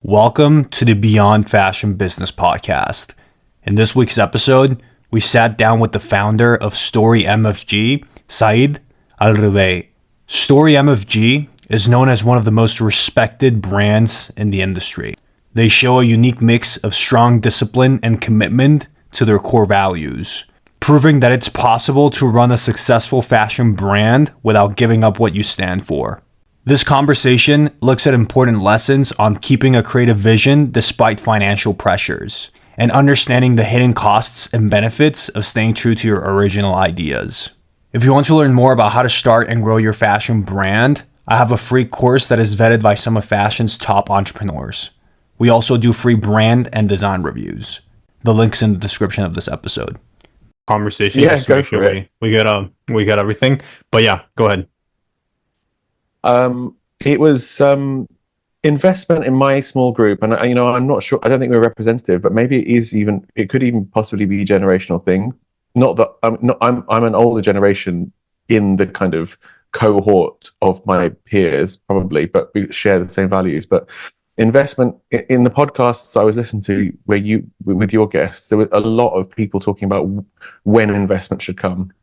Welcome to the Beyond Fashion Business Podcast. In this week's episode, we sat down with the founder of Story MFG, Saeed Al-Rubai. Story MFG is known as one of the most respected brands in the industry. They show a unique mix of strong discipline and commitment to their core values, proving that it's possible to run a successful fashion brand without giving up what you stand for. This conversation looks at important lessons on keeping a creative vision despite financial pressures, and understanding the hidden costs and benefits of staying true to your original ideas. If you want to learn more about how to start and grow your fashion brand, I have a free course that is vetted by some of fashion's top entrepreneurs. We also do free brand and design reviews. The link's in the description of this episode. Conversation. Yeah, go for it. We got everything. But yeah, go ahead. It was investment in my small group, and I'm not sure. I don't think we're representative, but maybe it could even possibly be a generational thing. Not that I'm an older generation in the kind of cohort of my peers, probably, but we share the same values. But investment in the podcasts I was listening to, where you with your guests, there were a lot of people talking about when investment should come.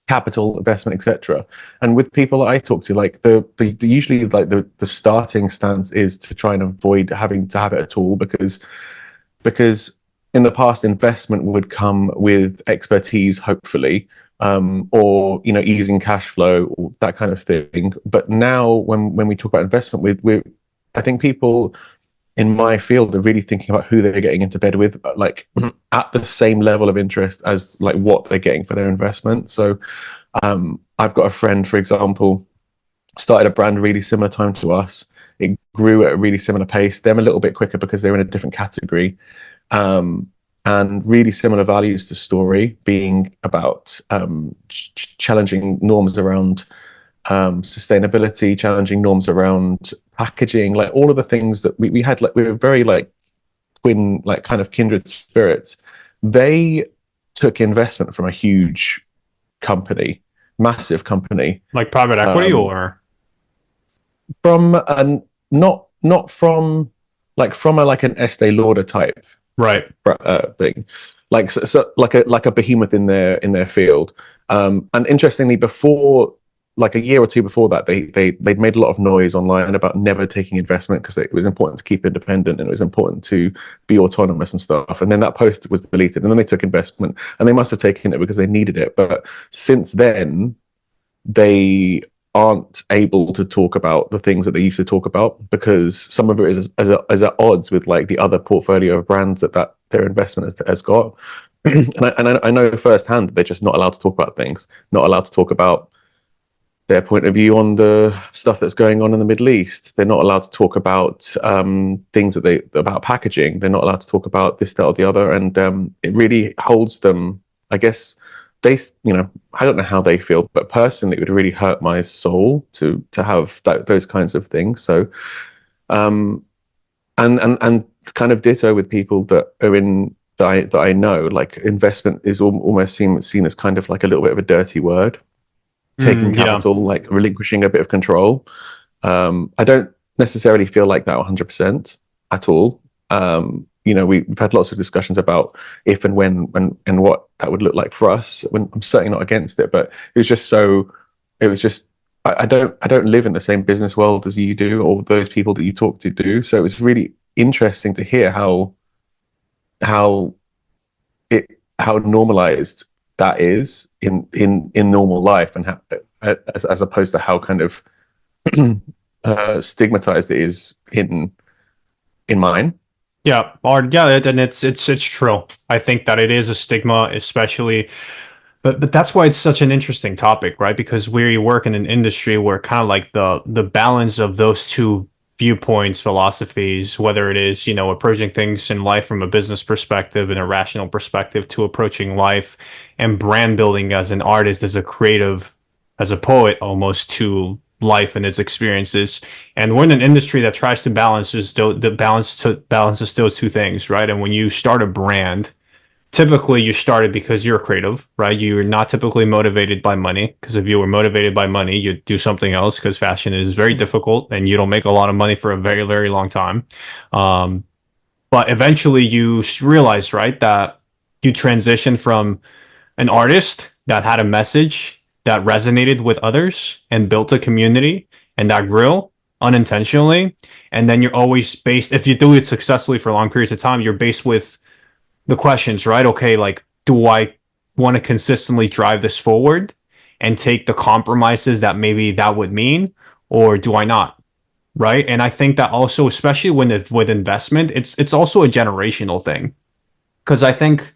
Capital investment, etc. And with people that I talk to, like the usually like the starting stance is to try and avoid having to have it at all, because in the past investment would come with expertise, hopefully, or easing cash flow, or that kind of thing. But now when we talk about investment, I think people in my field are really thinking about who they're getting into bed with, like at the same level of interest as like what they're getting for their investment. So I've got a friend, for example, started a brand really similar time to us. It grew at a really similar pace. Them a little bit quicker because they're in a different category, and really similar values to Story, being about challenging norms around sustainability, challenging norms around packaging, like all of the things that we had, like we were very like twin, like kind of kindred spirits. They took investment from a huge company, massive company, Like private equity, or from not from like an Estee Lauder type, right? Thing, like so like a behemoth in their field. And interestingly, before, like a year or two before that, they'd made a lot of noise online about never taking investment because it was important to keep independent and it was important to be autonomous and stuff. And then that post was deleted, and then they took investment, and they must have taken it because they needed it. But since then, they aren't able to talk about the things that they used to talk about, because some of it is as at odds with like the other portfolio of brands that their investment has got. and I know firsthand that they're just not allowed to talk about things, not allowed to talk about their point of view on the stuff that's going on in the Middle East. They're not allowed to talk about things about packaging. They're not allowed to talk about this, that, or the other, and it really holds them. I guess I don't know how they feel, but personally, it would really hurt my soul to have those kinds of things. So, and kind of ditto with people that are in that I know. Like investment is almost seen as kind of like a little bit of a dirty word. Taking capital, like relinquishing a bit of control. I don't necessarily feel like that 100% at all. We've had lots of discussions about if and when and what that would look like for us. I'm certainly not against it, but it was just I don't live in the same business world as you do, or those people that you talk to do. So it was really interesting to hear how normalized that is in normal life, and how, as opposed to how kind of stigmatized it is in mine. Yeah, and it's true. I think that it is a stigma, especially, but that's why it's such an interesting topic, right? Because we work in an industry where kind of like the balance of those two viewpoints, philosophies, whether it is, approaching things in life from a business perspective and a rational perspective, to approaching life and brand building as an artist, as a creative, as a poet, almost, to life and its experiences. And we're in an industry that tries to balances those two things, right? And when you start a brand, typically you started because you're creative, right? You're not typically motivated by money, because if you were motivated by money, you'd do something else, because fashion is very difficult and you don't make a lot of money for a very, very long time. Um, but eventually you realized, right, that you transitioned from an artist that had a message that resonated with others and built a community and that grew unintentionally. And then you're always based, if you do it successfully for long periods of time, you're based with the questions, right? Okay, like, do I want to consistently drive this forward and take the compromises that maybe that would mean, or do I not? Right. And I think that also, especially when with investment, it's also a generational thing. Because I think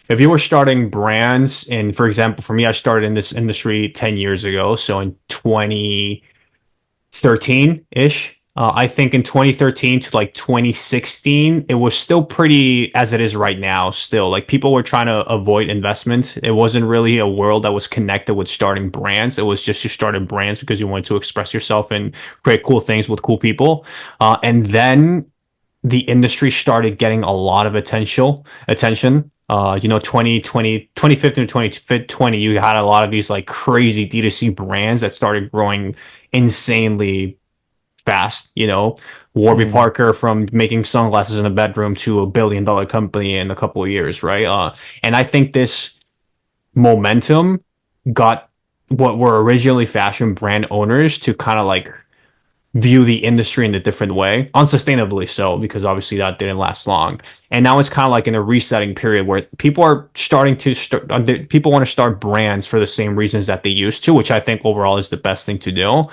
if you were starting brands, and for example, for me, I started in this industry 10 years ago. So in 2013 ish. I think in 2013 to like 2016, it was still pretty as it is right now. Still, like people were trying to avoid investment. It wasn't really a world that was connected with starting brands. It was just you started brands because you wanted to express yourself and create cool things with cool people. And then the industry started getting a lot of attention. 2015 to 2020, you had a lot of these like crazy D2C brands that started growing insanely fast. Warby Mm. Parker, from making sunglasses in a bedroom to $1 billion company in a couple of years, right? And I think this momentum got what were originally fashion brand owners to kind of like view the industry in a different way, unsustainably so, because obviously that didn't last long. And now it's kind of like in a resetting period where people are starting to people want to start brands for the same reasons that they used to, which I think overall is the best thing to do.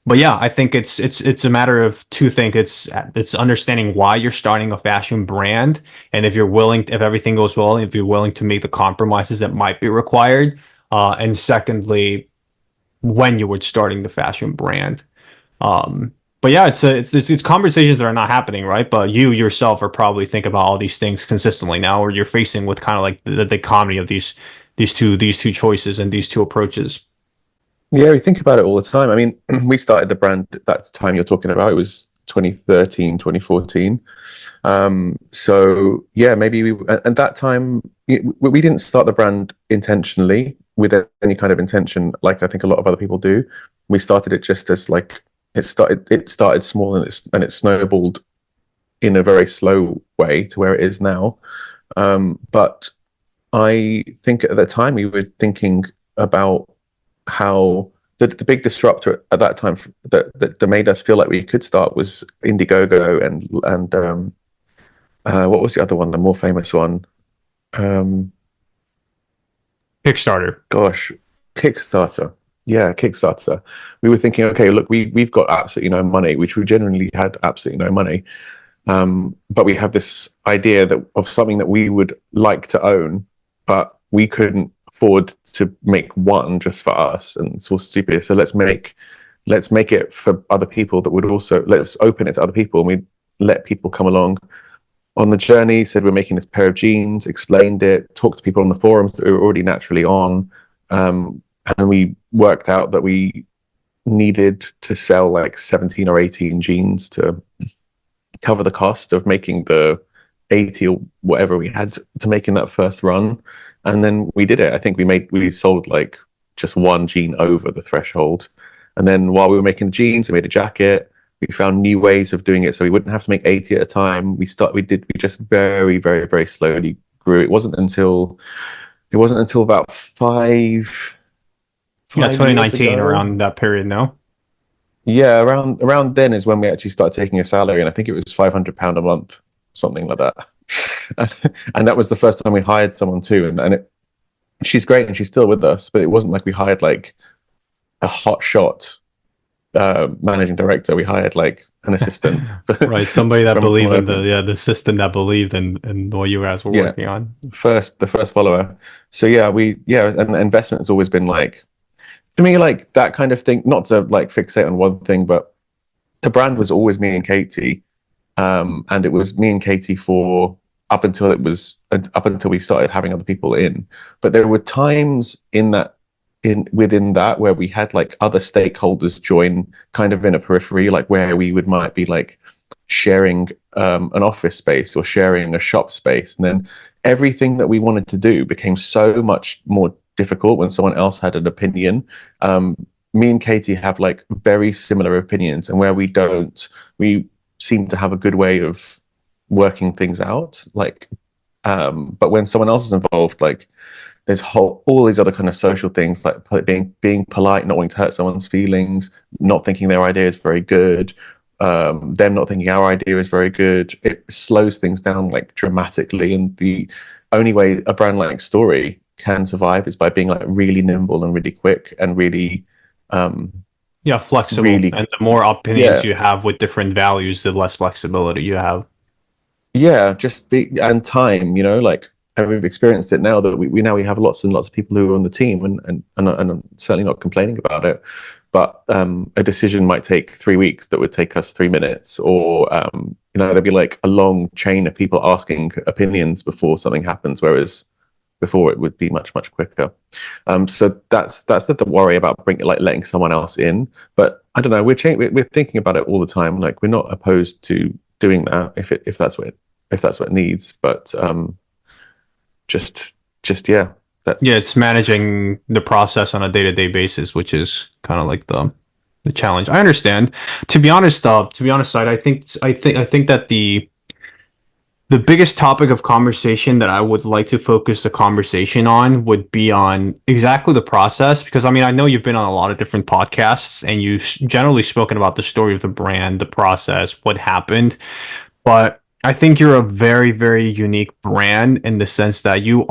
But yeah, I think it's a matter of two things. It's understanding why you're starting a fashion brand, and if you're willing, if everything goes well, if you're willing to make the compromises that might be required. And secondly, when you were starting the fashion brand. But yeah, it's conversations that are not happening, right? But you yourself are probably thinking about all these things consistently now, or you're facing with kind of like the comedy of these two choices and these two approaches. Yeah, we think about it all the time. I mean, we started the brand at that time you're talking about. It was 2013, 2014. So yeah, maybe at that time we didn't start the brand intentionally with any kind of intention, like I think a lot of other people do. We started it just as like it started small and it snowballed in a very slow way to where it is now. But I think at the time we were thinking about how the big disruptor at that time that made us feel like we could start was Indiegogo and what was the other one, the more famous one? Um, Kickstarter. gosh, Kickstarter. Yeah, Kickstarter. We were thinking, okay, look, we've got absolutely no money, which we genuinely had absolutely no money. But we have this idea that of something that we would like to own, but we couldn't afford to make one just for us, and it's all stupid. So let's make it for other people that would also let's open it to other people, and we let people come along on the journey. Said we're making this pair of jeans, explained it, talked to people on the forums that we were already naturally on, and we worked out that we needed to sell like 17 or 18 jeans to cover the cost of making the 80 or whatever we had to make in that first run. And then we did it. I think we sold like just one jean over the threshold. And then while we were making the jeans, we made a jacket. We found new ways of doing it so we wouldn't have to make 80 at a time. We just very, very, very slowly grew. It wasn't until about Yeah, five years 2019, ago. around that period. No. Yeah, around then is when we actually started taking a salary, and I think it was £500 a month, something like that. And that was the first time we hired someone too, and she's great and she's still with us, but it wasn't like we hired like a hot shot managing director. We hired like an assistant Right, somebody that from believed in whatever. the system, that believed in what you guys were Yeah, working on. the first follower. So yeah, and investment has always been like to me like that kind of thing. Not to like fixate on one thing, but the brand was always me and Katie, and it was me and Katie for up until we started having other people in. But there were times within that where we had like other stakeholders join kind of in a periphery, like where we might be like sharing an office space or sharing a shop space. And then everything that we wanted to do became so much more difficult when someone else had an opinion. Me and Katie have like very similar opinions, and where we don't, we seem to have a good way of working things out. Like, but when someone else is involved, like there's all these other kind of social things, like being polite, not wanting to hurt someone's feelings, not thinking their idea is very good, them not thinking our idea is very good. It slows things down like dramatically, and the only way a brand like Story can survive is by being like really nimble and really quick and really Yeah, flexible. really And the more opinions yeah you have with different values, the less flexibility you have. yeah just be and time, you know, like, and we've experienced it now that we have lots and lots of people who are on the team, and I'm certainly not complaining about it, but a decision might take 3 weeks that would take us 3 minutes, or you know, there'd be like a long chain of people asking opinions before something happens, whereas before it would be much quicker. So that's the worry about letting someone else in. But I don't know, we're thinking about it all the time. Like, we're not opposed to doing that if that's what it needs. But just yeah, Yeah, that's it's managing the process on a day-to-day basis, which is kind of like the challenge. I understand. To be honest, Side, I think that the biggest topic of conversation that I would like to focus the conversation on would be on exactly the process. Because I mean, I know you've been on a lot of different podcasts and you've generally spoken about the story of the brand, the process, what happened. But I think you're a very, very unique brand in the sense that you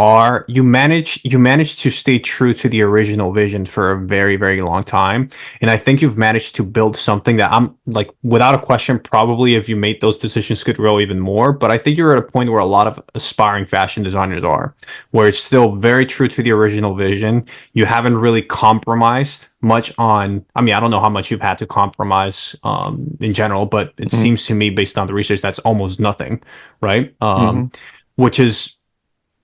manage to stay true to the original vision for a very, very long time. And I think you've managed to build something that I'm like, without a question, probably if you made those decisions could grow even more. But I think you're at a point where a lot of aspiring fashion designers are, where it's still very true to the original vision. You haven't really compromised much on, I mean, I don't know how much you've had to compromise in general, but it mm, seems to me based on the research that's almost nothing, right? hmm Which is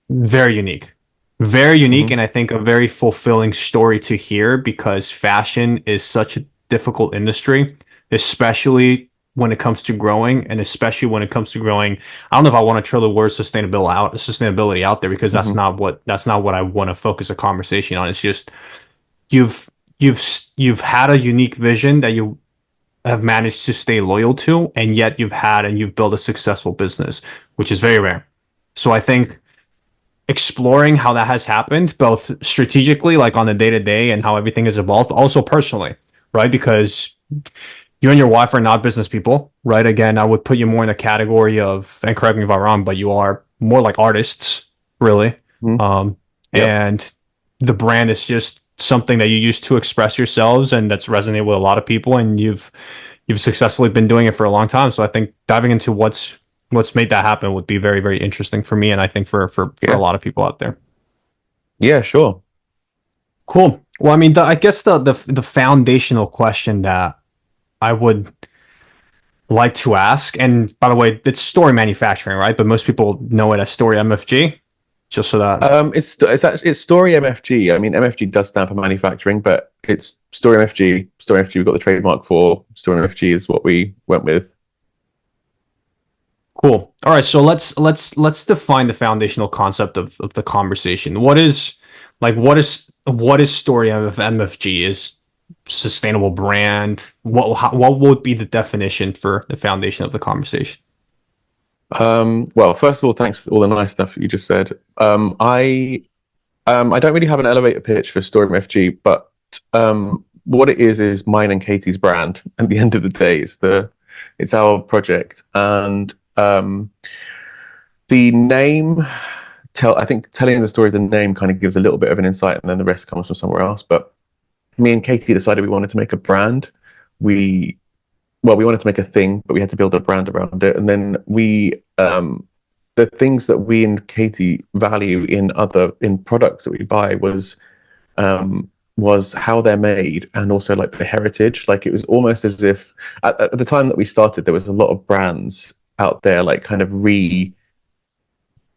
very unique, very unique, hmm and I think a very fulfilling story to hear, because fashion is such a difficult industry, especially when it comes to growing, and especially when it comes to growing. I don't know if I want to throw the word sustainability out there, because hmm that's not what I want to focus a conversation on. It's just you've you've you've had a unique vision that you have managed to stay loyal to, and yet you've built a successful business, which is very rare. So I think exploring how that has happened, both strategically, like on the day to day, and how everything has evolved, but also personally, right? Because you and your wife are not business people, right? Again, I would put you more in the category of, and correct me if I'm wrong, but you are more like artists, really. hmm Um, yep and the brand is just something that you use to express yourselves, and that's resonated with a lot of people, and you've successfully been doing it for a long time. So I think diving into what's made that happen would be very, very interesting for me, and I think for a yeah lot of people out there. yeah sure Cool. Well, I mean, I guess the foundational question that I would like to ask, and by the way, it's Story Manufacturing, right? But most people know it as Story MFG, just so that. It's actually it's Story MFG. I mean, MFG does stand for manufacturing, but it's Story MFG. Story MFG we've got the trademark for. Story MFG is what we went with. Cool. All right, so let's define the foundational concept of the conversation. What is Story of MFG? Is sustainable brand? What would be the definition for the foundation of the conversation? Well, first of all, thanks for all the nice stuff you just said. I don't really have an elevator pitch for Story MFG, but what it is mine and Katie's brand. At the end of the day, it's our project, and the name. I think telling the story of the name kind of gives a little bit of an insight, and then the rest comes from somewhere else. But me and Katie decided we wanted to make a brand. We we wanted to make a thing, but we had to build a brand around it. And then the things that we and Katie value in products that we buy was how they're made, and also like the heritage. Like, it was almost as if at the time that we started, there was a lot of brands out there, like kind of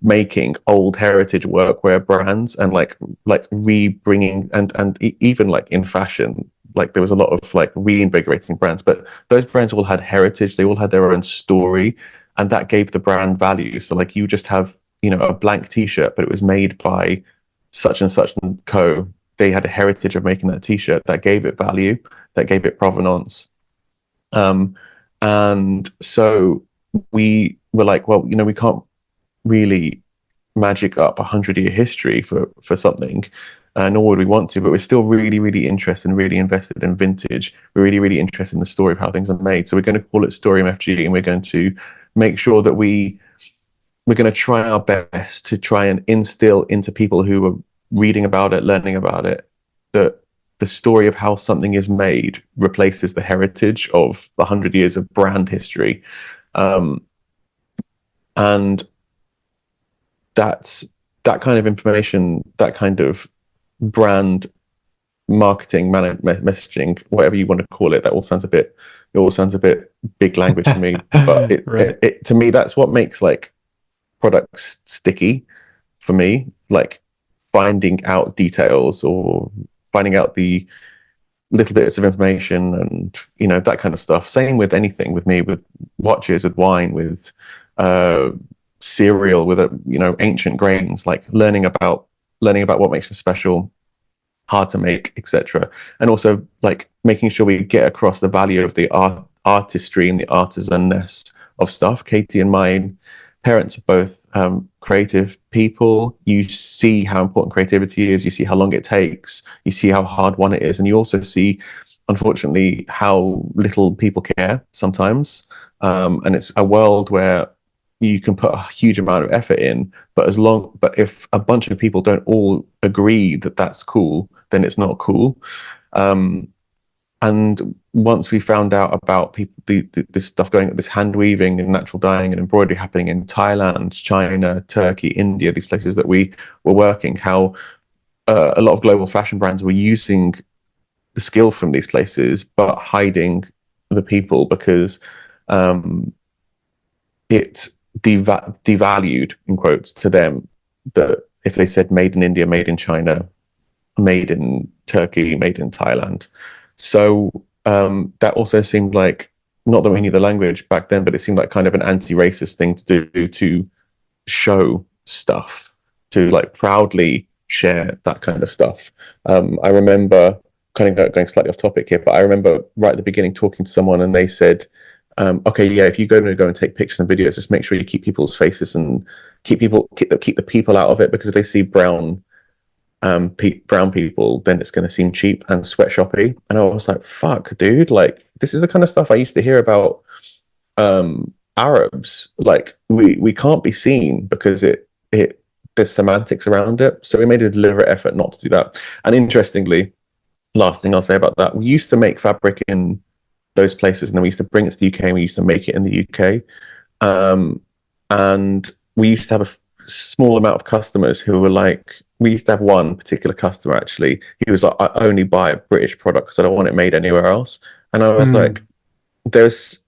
making old heritage workwear brands, and like re-bringing, and even like in fashion, like there was a lot of like reinvigorating brands, but those brands all had heritage. They all had their own story, and that gave the brand value. So like you just have, you know, a blank T-shirt, but it was made by such and co. They had a heritage of making that T-shirt that gave it value, that gave it provenance. And so we were like, well, you know, we can't really magic up 100-year history for something, nor would we want to, but we're still really, really interested and really invested in vintage. We're really, really interested in the story of how things are made. So we're going to call it Story MFG, and we're going to make sure that we're going to try our best to try and instill into people who are reading about it, learning about it, that the story of how something is made replaces the heritage of 100 years of brand history. And that kind of information, that kind of brand marketing, messaging, whatever you want to call it, it all sounds a bit big language to me. But Right. it to me, that's what makes like products sticky for me, like finding out details or finding out the little bits of information and, you know, that kind of stuff. Same with anything with me, with watches, with wine, with cereal, with you know, ancient grains, like learning about what makes them special, hard to make, etc. And also like making sure we get across the value of the artistry and the artisanness of stuff. Katie and mine parents are both creative people. You see how important creativity is. You see how long it takes. You see how hard won it is, and you also see, unfortunately, how little people care sometimes. And it's a world where you can put a huge amount of effort in, but if a bunch of people don't all agree that that's cool, then it's not cool. And once we found out about people, this stuff going, this hand weaving and natural dyeing and embroidery happening in Thailand, China, Turkey, India, these places that we were working, how a lot of global fashion brands were using the skill from these places, but hiding the people because it devalued, in quotes, to them that if they said made in India, made in China, made in Turkey, made in Thailand. So that also seemed like, not that we knew the language back then, but it seemed like kind of an anti-racist thing to do, to show stuff, to like proudly share that kind of stuff. I remember kind of going slightly off topic here, but I remember right at the beginning talking to someone and they said, okay, yeah, if you go and take pictures and videos, just make sure you keep people's faces and keep the people out of it, because if they see brown people, then it's going to seem cheap and sweatshoppy. And I was like, fuck, dude, like this is the kind of stuff I used to hear about Arabs. Like we can't be seen because there's semantics around it. So we made a deliberate effort not to do that. And interestingly, last thing I'll say about that, we used to make fabric in those places, and then we used to bring it to the UK and we used to make it in the UK. And we used to have a small amount of customers who were like, we used to have one particular customer actually. He was like, I only buy a British product because I don't want it made anywhere else. And I was like, there's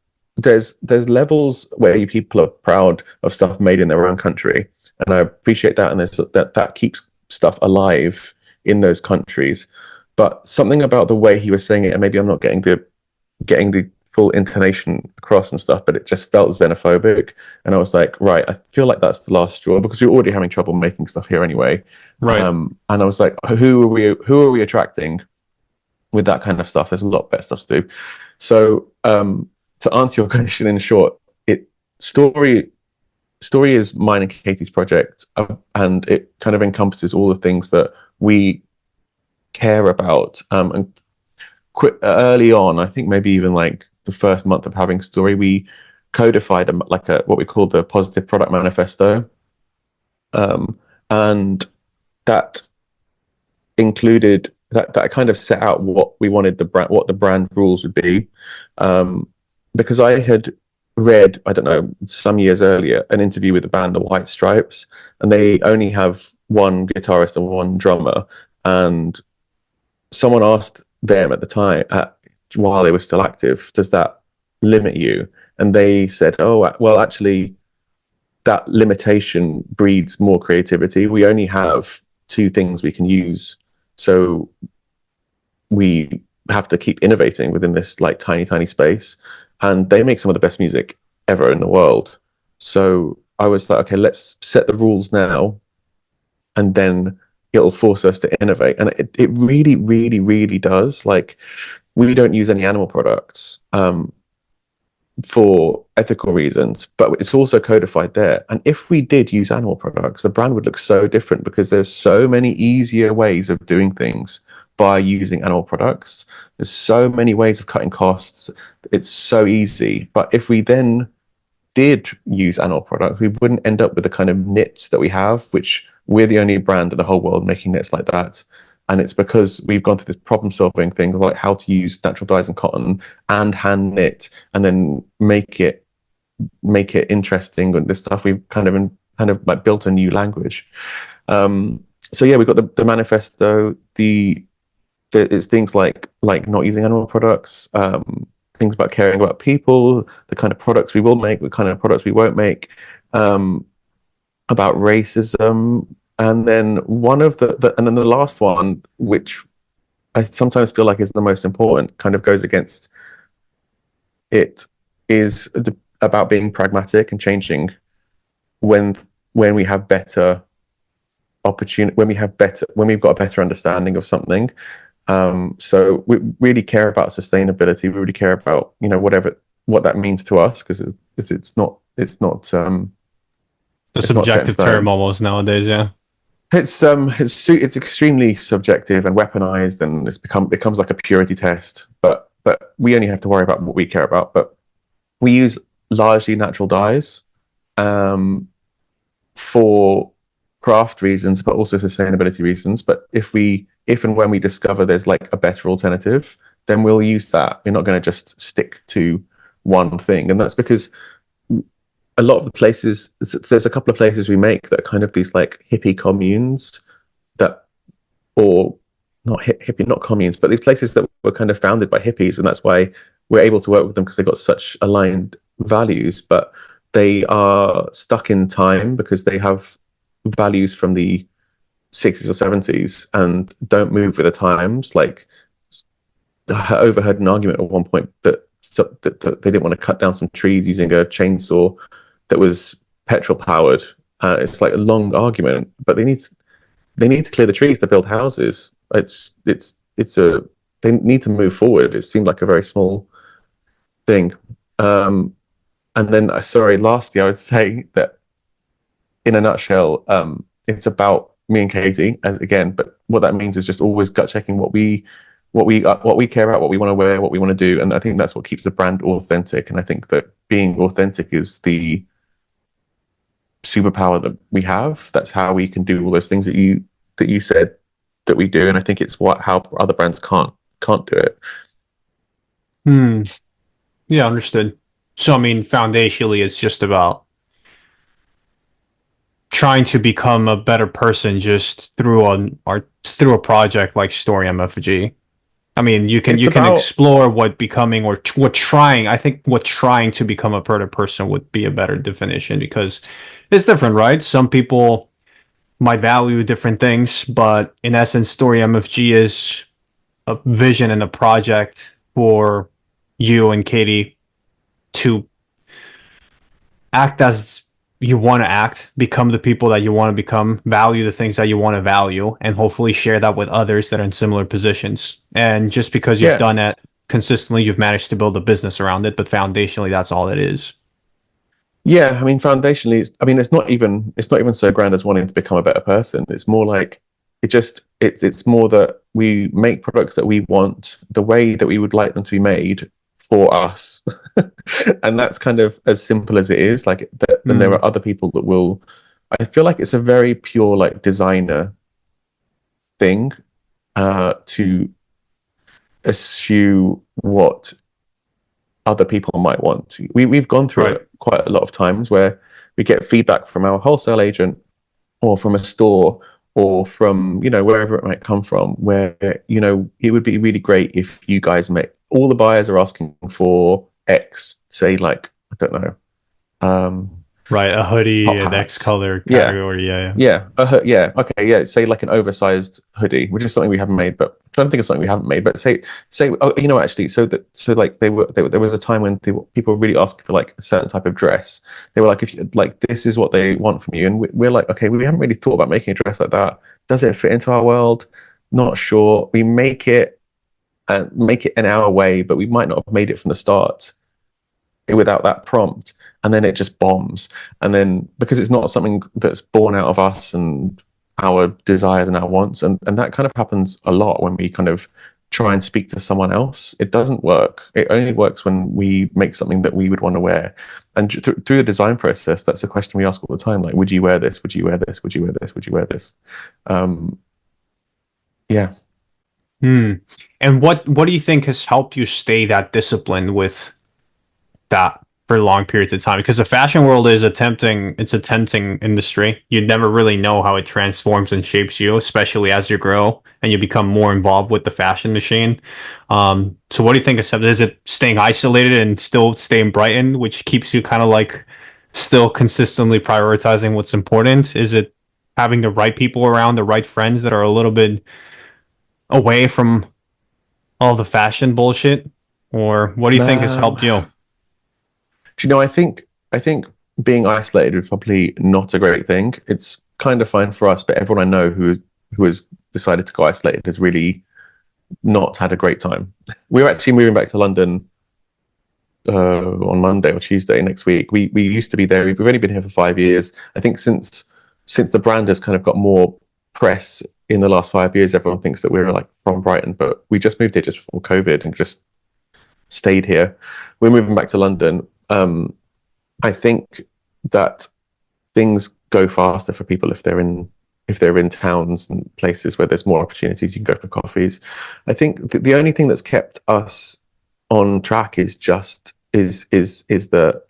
levels where you people are proud of stuff made in their own country, and I appreciate that, and that keeps stuff alive in those countries. But something about the way he was saying it, and maybe I'm not getting the full intonation across and stuff, but it just felt xenophobic. And I was like, right, I feel like that's the last straw, because we're already having trouble making stuff here anyway. Right. And I was like, who are we attracting with that kind of stuff? There's a lot better stuff to do. So to answer your question in short, story is mine and Katie's project, and it kind of encompasses all the things that we care about. And early on, I think maybe even like the first month of having Story, we codified what we call the Positive Product Manifesto, and that included that kind of set out what we wanted what the brand rules would be, because I had read, I don't know, some years earlier, an interview with the band The White Stripes, and they only have one guitarist and one drummer, and someone asked them at the time, while they were still active, does that limit you? And they said, oh, well, actually, that limitation breeds more creativity. We only have two things we can use, so we have to keep innovating within this like tiny space, and they make some of the best music ever in the world. So I was like, okay, let's set the rules now, and then it'll force us to innovate. And it really does. Like, we don't use any animal products for ethical reasons, but it's also codified there. And if we did use animal products, the brand would look so different, because there's so many easier ways of doing things by using animal products. There's so many ways of cutting costs. It's so easy. But if we then did use animal products, we wouldn't end up with the kind of knits that we have, which we're the only brand in the whole world making knits like that. And it's because we've gone through this problem solving thing, like how to use natural dyes and cotton and hand knit, and then make it interesting and this stuff. We've kind of like built a new language. So yeah, we've got the manifesto, it's things like not using animal products, things about caring about people, the kind of products we will make, the kind of products we won't make, about racism. And then the last one, which I sometimes feel like is the most important, kind of goes against it, is about being pragmatic and changing when we have better opportunity, when we've got a better understanding of something. So we really care about sustainability. We really care about, what that means to us, because it's not The subjective term almost nowadays, yeah. It's extremely subjective and weaponized, and becomes like a purity test. But we only have to worry about what we care about. But we use largely natural dyes, for craft reasons, but also sustainability reasons. But if and when we discover there's like a better alternative, then we'll use that. We're not going to just stick to one thing, and that's because a lot of the places, there's a couple of places we make that are kind of these like hippie communes or not hippie, not communes, but these places that were kind of founded by hippies, and that's why we're able to work with them, because they've got such aligned values. But they are stuck in time because they have values from the 60s or 70s and don't move with the times. Like, I overheard an argument at one point that they didn't want to cut down some trees using a chainsaw that was petrol powered. It's like a long argument, but they need to clear the trees to build houses. They need to move forward. It seemed like a very small thing. And then, lastly, I would say that in a nutshell, it's about me and Katie, but what that means is just always gut checking what we care about, what we want to wear, what we want to do. And I think that's what keeps the brand authentic. And I think that being authentic is the superpower that we have. That's how we can do all those things that you said that we do. And I think it's how other brands can't do it. Yeah, understood. So I mean, foundationally, it's just about trying to become a better person just through a project like Story MFG. I mean, you can explore what becoming or what trying. I think what trying to become a better person would be a better definition, because it's different, right? Some people might value different things, but in essence, Story MFG is a vision and a project for you and Katie to act as you want to act, become the people that you want to become, value the things that you want to value, and hopefully share that with others that are in similar positions. And just because you've done it consistently, you've managed to build a business around it, but foundationally, that's all it is. Yeah, I mean, foundationally, it's not even so grand as wanting to become a better person. It's more like it's more that we make products that we want the way that we would like them to be made for us. And that's kind of as simple as it is. Like, and there are other people that will. I feel like it's a very pure like designer thing to eschew what other people might want. We've gone through it quite a lot of times where we get feedback from our wholesale agent or from a store or from wherever it might come from, where it would be really great if you guys make, all the buyers are asking for X, say, like, I don't know, Right, a hoodie, top an X hats. color Yeah, category. Yeah, yeah, okay, yeah. Say like an oversized hoodie, which is something we haven't made, but I'm trying to think of something we haven't made. But say, oh, you know, actually, so like there was a time when people were really asking for like a certain type of dress. They were like, if you like, this is what they want from you, and we're like, okay, we haven't really thought about making a dress like that. Does it fit into our world? Not sure. We make it and make it in our way, but we might not have made it from the start without that prompt, and then it just bombs. And then because it's not something that's born out of us and our desires and our wants, and that kind of happens a lot when we kind of try and speak to someone else. It doesn't work. It only works when we make something that we would want to wear. And through the design process, that's a question we ask all the time, like, would you wear this? Would you wear this? Would you wear this? Would you wear this? um yeah. Hmm. And what do you think has helped you stay that disciplined with that for long periods of time? Because the fashion world is it's a tempting industry. You never really know how it transforms and shapes you, especially as you grow and you become more involved with the fashion machine. So what do you think is it staying isolated and still staying Brighton, which keeps you kind of like still consistently prioritizing what's important? Is it having the right people around, the right friends that are a little bit away from all the fashion bullshit? Or what do you think has um helped you? Do you know, I think being isolated is probably not a great thing. It's kind of fine for us, but everyone I know who has decided to go isolated has really not had a great time. We're actually moving back to London on Monday or Tuesday next week. We used to be there. We've only been here for 5 years. I think since the brand has kind of got more press in the last 5 years, everyone thinks that we're like from Brighton, but we just moved here just before COVID and just stayed here. We're moving back to London. I think that things go faster for people if they're in towns and places where there's more opportunities. You can go for coffees. I think the only thing that's kept us on track is just is that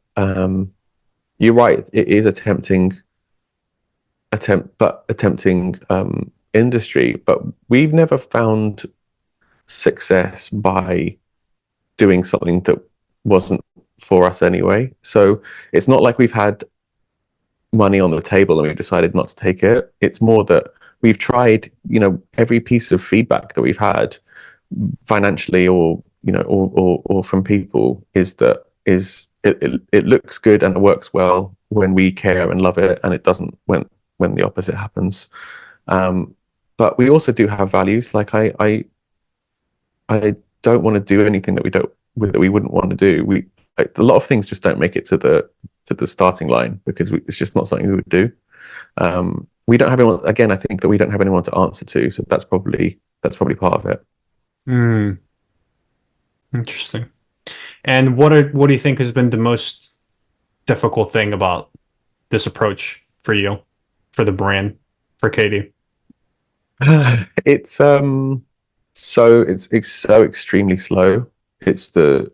you're right. It is a tempting industry, but we've never found success by doing something that wasn't for us anyway. So it's not like we've had money on the table and we've decided not to take it. It's more that we've tried, every piece of feedback that we've had financially or, or from people is that it looks good and it works well when we care and love it, and it doesn't when the opposite happens. But we also do have values. Like I don't want to do anything that we wouldn't want to do. A lot of things just don't make it to the starting line because it's just not something we would do. We don't have anyone. Again, I think that we don't have anyone to answer to, so that's probably part of it. Hmm. Interesting. And what do you think has been the most difficult thing about this approach for you, for the brand, for Katie? It's it's so extremely slow. It's the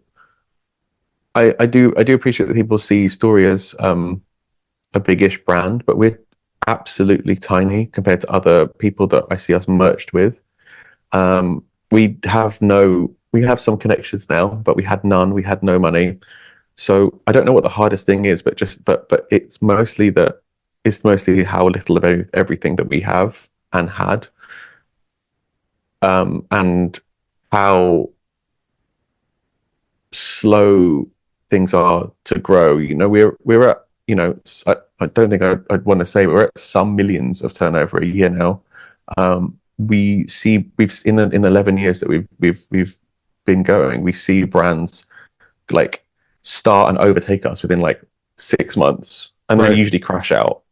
I do appreciate that people see Story as a biggish brand, but we're absolutely tiny compared to other people that I see us merged with. We have some connections now, but we had none. We had no money. So I don't know what the hardest thing is, but it's mostly how little of everything that we have and had, and how slow things are to grow. We're at, I don't think I'd want to say, but we're at some millions of turnover a year now. We've in the 11 years that we've been going, we see brands like start and overtake us within like 6 months, and then Right. usually crash out.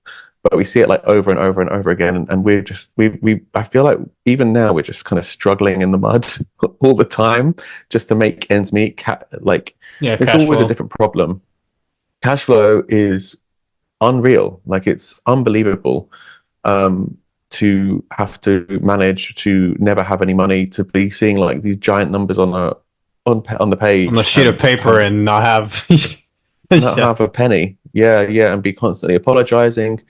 But we see it like over and over and over again, and we're just I feel like even now we're just kind of struggling in the mud all the time just to make ends meet. Like Yeah, it's cash always a flow. different problem. Cash flow is unreal. Like it's unbelievable, to have to manage to never have any money, to be seeing like these giant numbers on the On the page sheet of and paper and not have not yeah. have a penny. Yeah, yeah, and be constantly apologizing.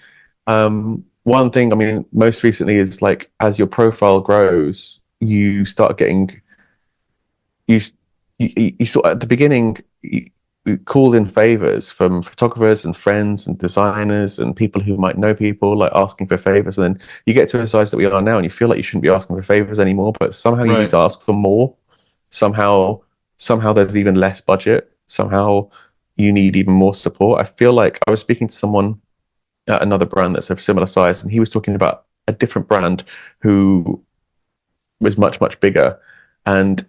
One thing, I mean, most recently is like as your profile grows, you start getting you sort at the beginning. called in favors from photographers and friends and designers and people who might know people, like asking for favors. And then you get to a size that we are now, and you feel like you shouldn't be asking for favors anymore, but somehow you need Right. to ask for more. Somehow there's even less budget. Somehow you need even more support. I feel like I was speaking to someone at another brand that's of similar size, and he was talking about a different brand who was much, much bigger. And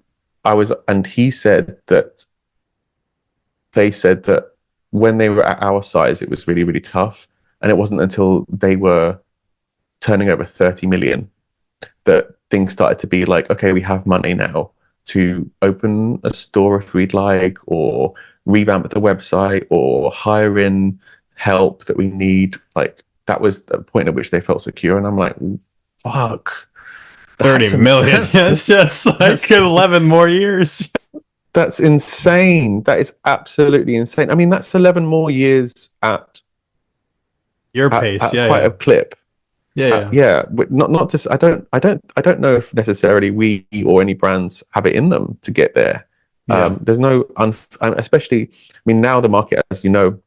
he said that they said that when they were at our size, it was really, really tough. And it wasn't until they were turning over 30 million that things started to be like, okay, we have money now to open a store if we'd like, or revamp the website, or hire in help that we need. Like, that was the point at which they felt secure. And I'm like, fuck. 30 million. Yes, that's like that's 11 more years. That's insane. That is absolutely insane. I mean, that's 11 more years at Your pace, yeah, quite yeah. a clip. Yeah, Yeah, but not just. I don't know if necessarily we or any brands have it in them to get there. yeah. There's no, especially. I mean, now the market, as you know,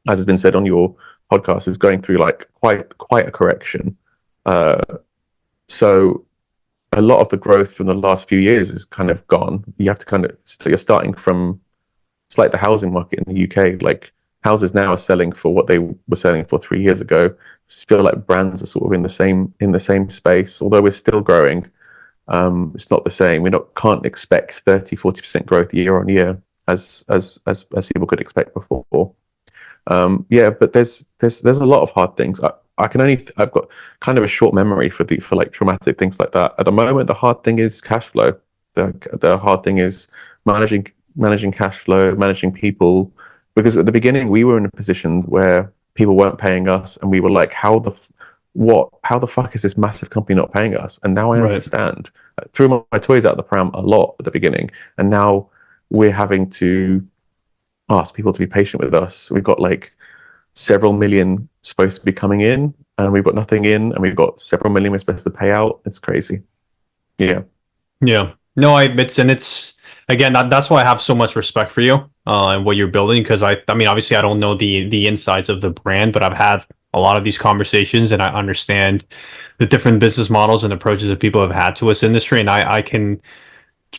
as has been said on your podcast, is going through like quite a correction. Uh, so a lot of the growth from the last few years is kind of gone. You have to you're starting from. It's like the housing market in the UK. Like, houses now are selling for what they were selling for 3 years ago. Feel like brands are sort of in the same space, although we're still growing. It's not the same. We can't expect 30-40% growth year on year as people could expect before. Yeah, but there's a lot of hard things. I've got kind of a short memory for like traumatic things like that. At the moment, the hard thing is cash flow. The hard thing is managing cash flow, managing people. Because at the beginning, we were in a position where people weren't paying us, and we were like, how the fuck is this massive company not paying us? And now I Right. understand. I threw my toys out the pram a lot at the beginning, and now we're having to ask people to be patient with us. We've got like several million supposed to be coming in, and we've got nothing in, and we've got several million we're supposed to pay out. It's crazy. Yeah. Yeah. No, it's again, that's why I have so much respect for you and what you're building, because I mean, obviously I don't know the insides of the brand, but I've had a lot of these conversations and I understand the different business models and approaches that people have had to this industry, and I can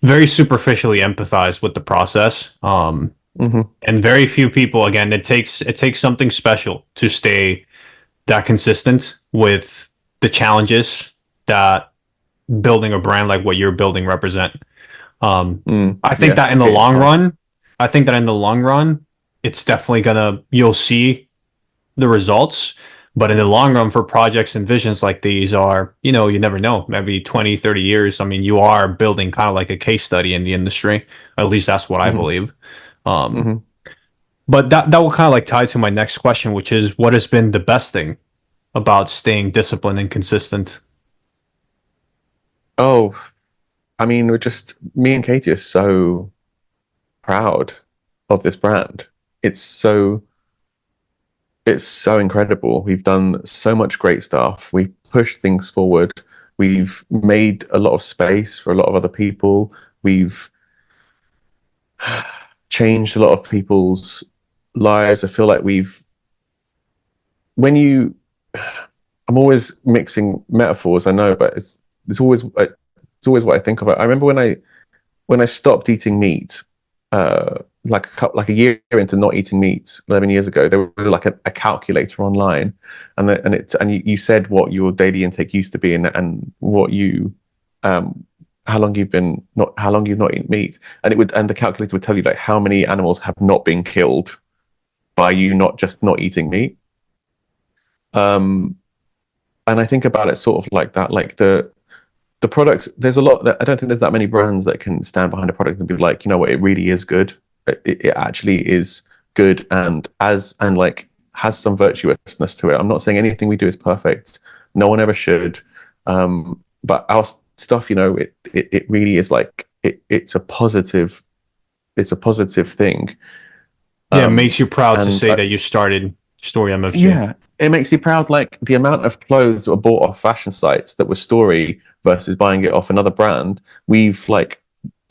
very superficially empathize with the process. Hmm. And very few people, again, it takes something special to stay that consistent with the challenges that building a brand like what you're building represent. I think Yeah. that in the It's long hard. run, I think that in the long run, it's definitely you'll see the results. But in the long run, for projects and visions like these are, you never know, maybe 20, 30 years. I mean, you are building kind of like a case study in the industry. At least that's what I Hmm. believe. Um, Hmm. but that will kind of like tie to my next question, which is what has been the best thing about staying disciplined and consistent? Oh, I mean, we're just me and Katie are so proud of this brand. It's so it's so incredible. We've done so much great stuff. We've pushed things forward. We've made a lot of space for a lot of other people. We've changed a lot of people's lives. I feel like when you, I'm always mixing metaphors, I know, but it's always what I think about. I remember when I stopped eating meat, like a year into not eating meat, 11 years ago, there was like a calculator online, and you said what your daily intake used to be, and what you how long you've not eaten meat, and the calculator would tell you like how many animals have not been killed by you not eating meat. Um, and I think about it sort of like that, like the product. There's a lot that I don't think there's that many brands that can stand behind a product and be like, you know what, it really is good. It actually is good, and like has some virtuousness to it. I'm not saying anything we do is perfect. No one ever should. But our stuff, it really is like it's a positive thing. Yeah, it makes you proud to And say that you started Story MFG. Yeah, it makes me proud. Like the amount of clothes that were bought off fashion sites that were Story versus buying it off another brand. We've like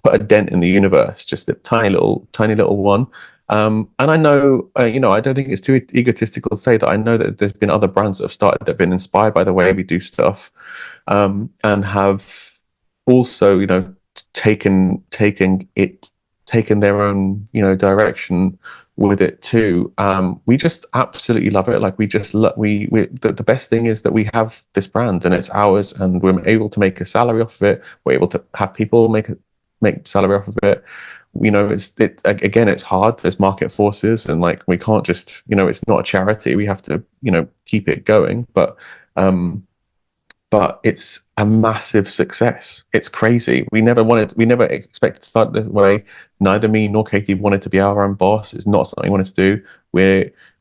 put a dent in the universe, just a tiny little one. And I know, I don't think it's too egotistical to say that I know that there's been other brands that have started that have been inspired by the way we do stuff, and have also, taken their own, direction with it too. We just absolutely love it. Like we just the best thing is that we have this brand and it's ours, and we're able to make a salary off of it. We're able to have people make salary off of it. Again, it's hard. There's market forces, and like we can't just, it's not a charity. We have to, keep it going. But it's a massive success. It's crazy. We never expected to start this way. Neither me nor Katie wanted to be our own boss. It's not something we wanted to do.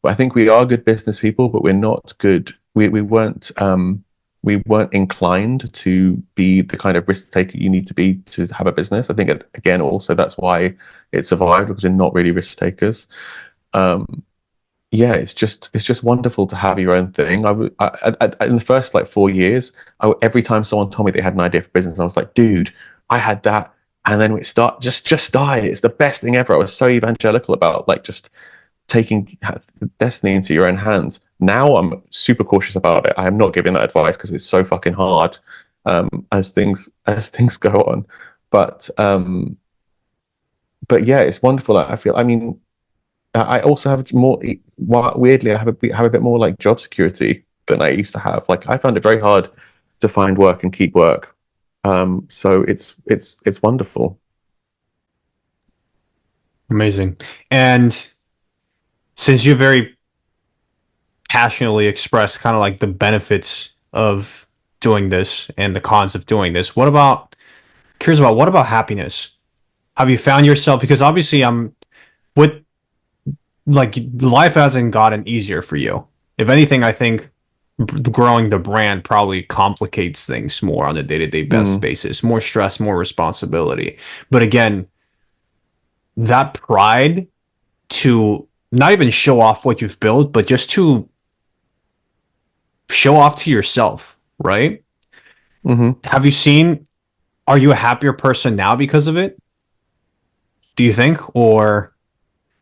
I think we are good business people, but we're not good. We weren't inclined to be the kind of risk taker you need to be to have a business. I think again, also that's why it survived, because we're not really risk takers. Yeah, it's just wonderful to have your own thing. In the first like 4 years, every time someone told me they had an idea for business, I was like, dude, I had that, and then we start just die. It's the best thing ever. I was so evangelical about like just taking destiny into your own hands. Now I'm super cautious about it. I am not giving that advice because it's so fucking hard, as things go on. But um, but yeah, it's wonderful. I feel. I mean, I also have more. Weirdly, I have a bit more like job security than I used to have. Like I found it very hard to find work and keep work. So it's wonderful. Amazing. And since you very passionately expressed kind of like the benefits of doing this and the cons of doing this, curious about what about happiness? Have you found yourself, because obviously I'm with like life hasn't gotten easier for you. If anything, I think growing the brand probably complicates things more on a day-to-day Mm, basis, more stress, more responsibility. But again, that pride to not even show off what you've built, but just to show off to yourself, right? hmm Have you seen, are you a happier person now because of it? Do you think? Or,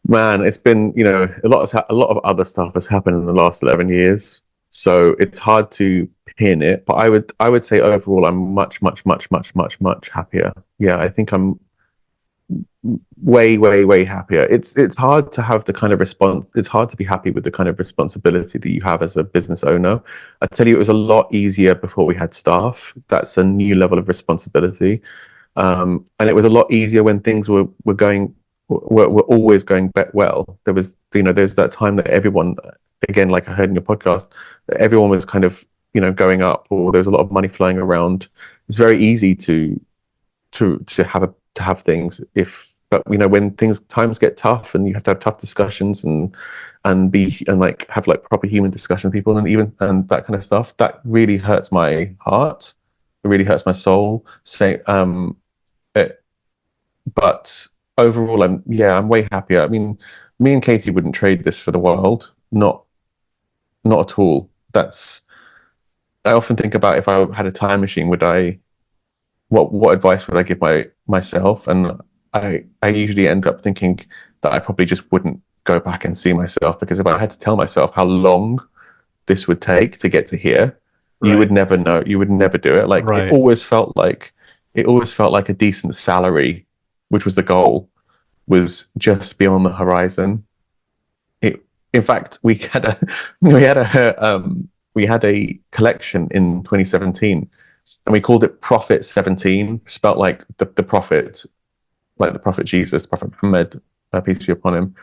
Man, it's been, a lot of other stuff has happened in the last 11 years, so it's hard to pin it. But I would say overall, I'm much, much, much, much, much, much happier. Yeah, I think I'm way, way, way happier. It's hard to have the kind of response. It's hard to be happy with the kind of responsibility that you have as a business owner. I tell you, it was a lot easier before we had staff. That's a new level of responsibility. And it was a lot easier when things were always going well. There's that time that everyone, again, like I heard in your podcast, that everyone was kind of, going up, or there was a lot of money flowing around. It's very easy to have things, but when times get tough and you have to have tough discussions, and like have like proper human discussion with people, and that kind of stuff, that really hurts my heart. It really hurts my soul. It, but overall, I'm way happier. I mean, me and Katie wouldn't trade this for the world. Not at all. I often think about, if I had a time machine, what advice would I give myself? And I usually end up thinking that I probably just wouldn't go back and see myself, because if I had to tell myself how long this would take to get to here, you would right, never know. You would never do it. Like right. it always felt like a decent salary, which was the goal, was just beyond the horizon. In fact, we had we had a collection in 2017, and we called it Prophet 17, spelt like the prophet, like the prophet Jesus, Prophet Muhammad, peace be upon him.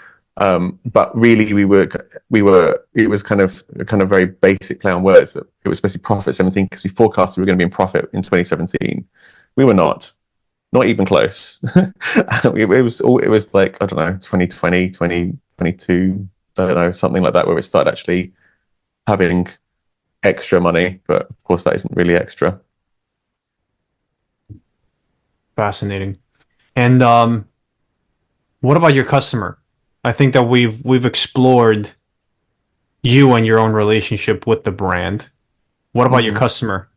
But really, it was kind of very basic play on words. That it was supposed to be Prophet 17 because we forecasted we were going to be in profit in 2017. We were not even close. It was like, I don't know, 2020, 2022, I don't know, something like that, where we started actually having extra money. But of course, that isn't really extra. Fascinating. And what about your customer? I think that we've explored you and your own relationship with the brand. What about your Mm. customer?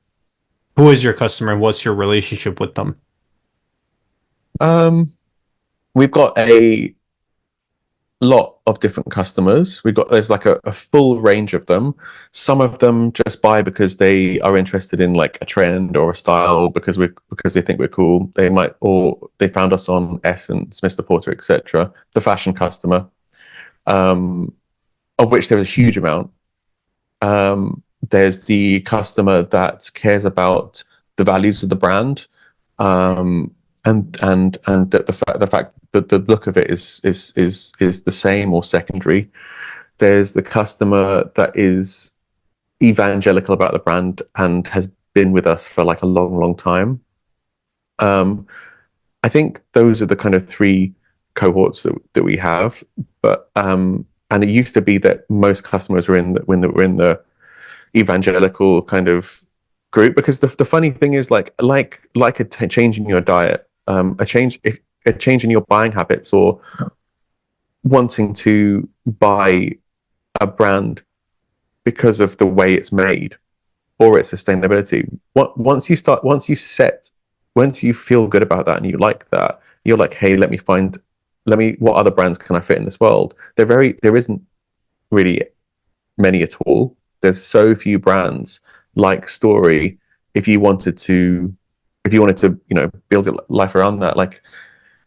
Who is your customer and what's your relationship with them? Um, we've got lot of different customers. There's like a full range of them. Some of them just buy because they are interested in like a trend or a style, because they think we're cool. They might, or they found us on Essence, Mr. Porter, etc. The fashion customer, of which there is a huge amount. There's the customer that cares about the values of the brand, and the fact that the look of it is the same or secondary. There's the customer that is evangelical about the brand and has been with us for like a long time. I think those are the kind of three cohorts that we have. But and it used to be that most customers were in the evangelical kind of group, because the funny thing is like a change in your diet, a change in your buying habits, or wanting to buy a brand because of the way it's made or its sustainability. Once you feel good about that and you like that, you're like, hey, what other brands can I fit in this world? There isn't really many at all. There's so few brands like Story. If you wanted to, build your life around that, like,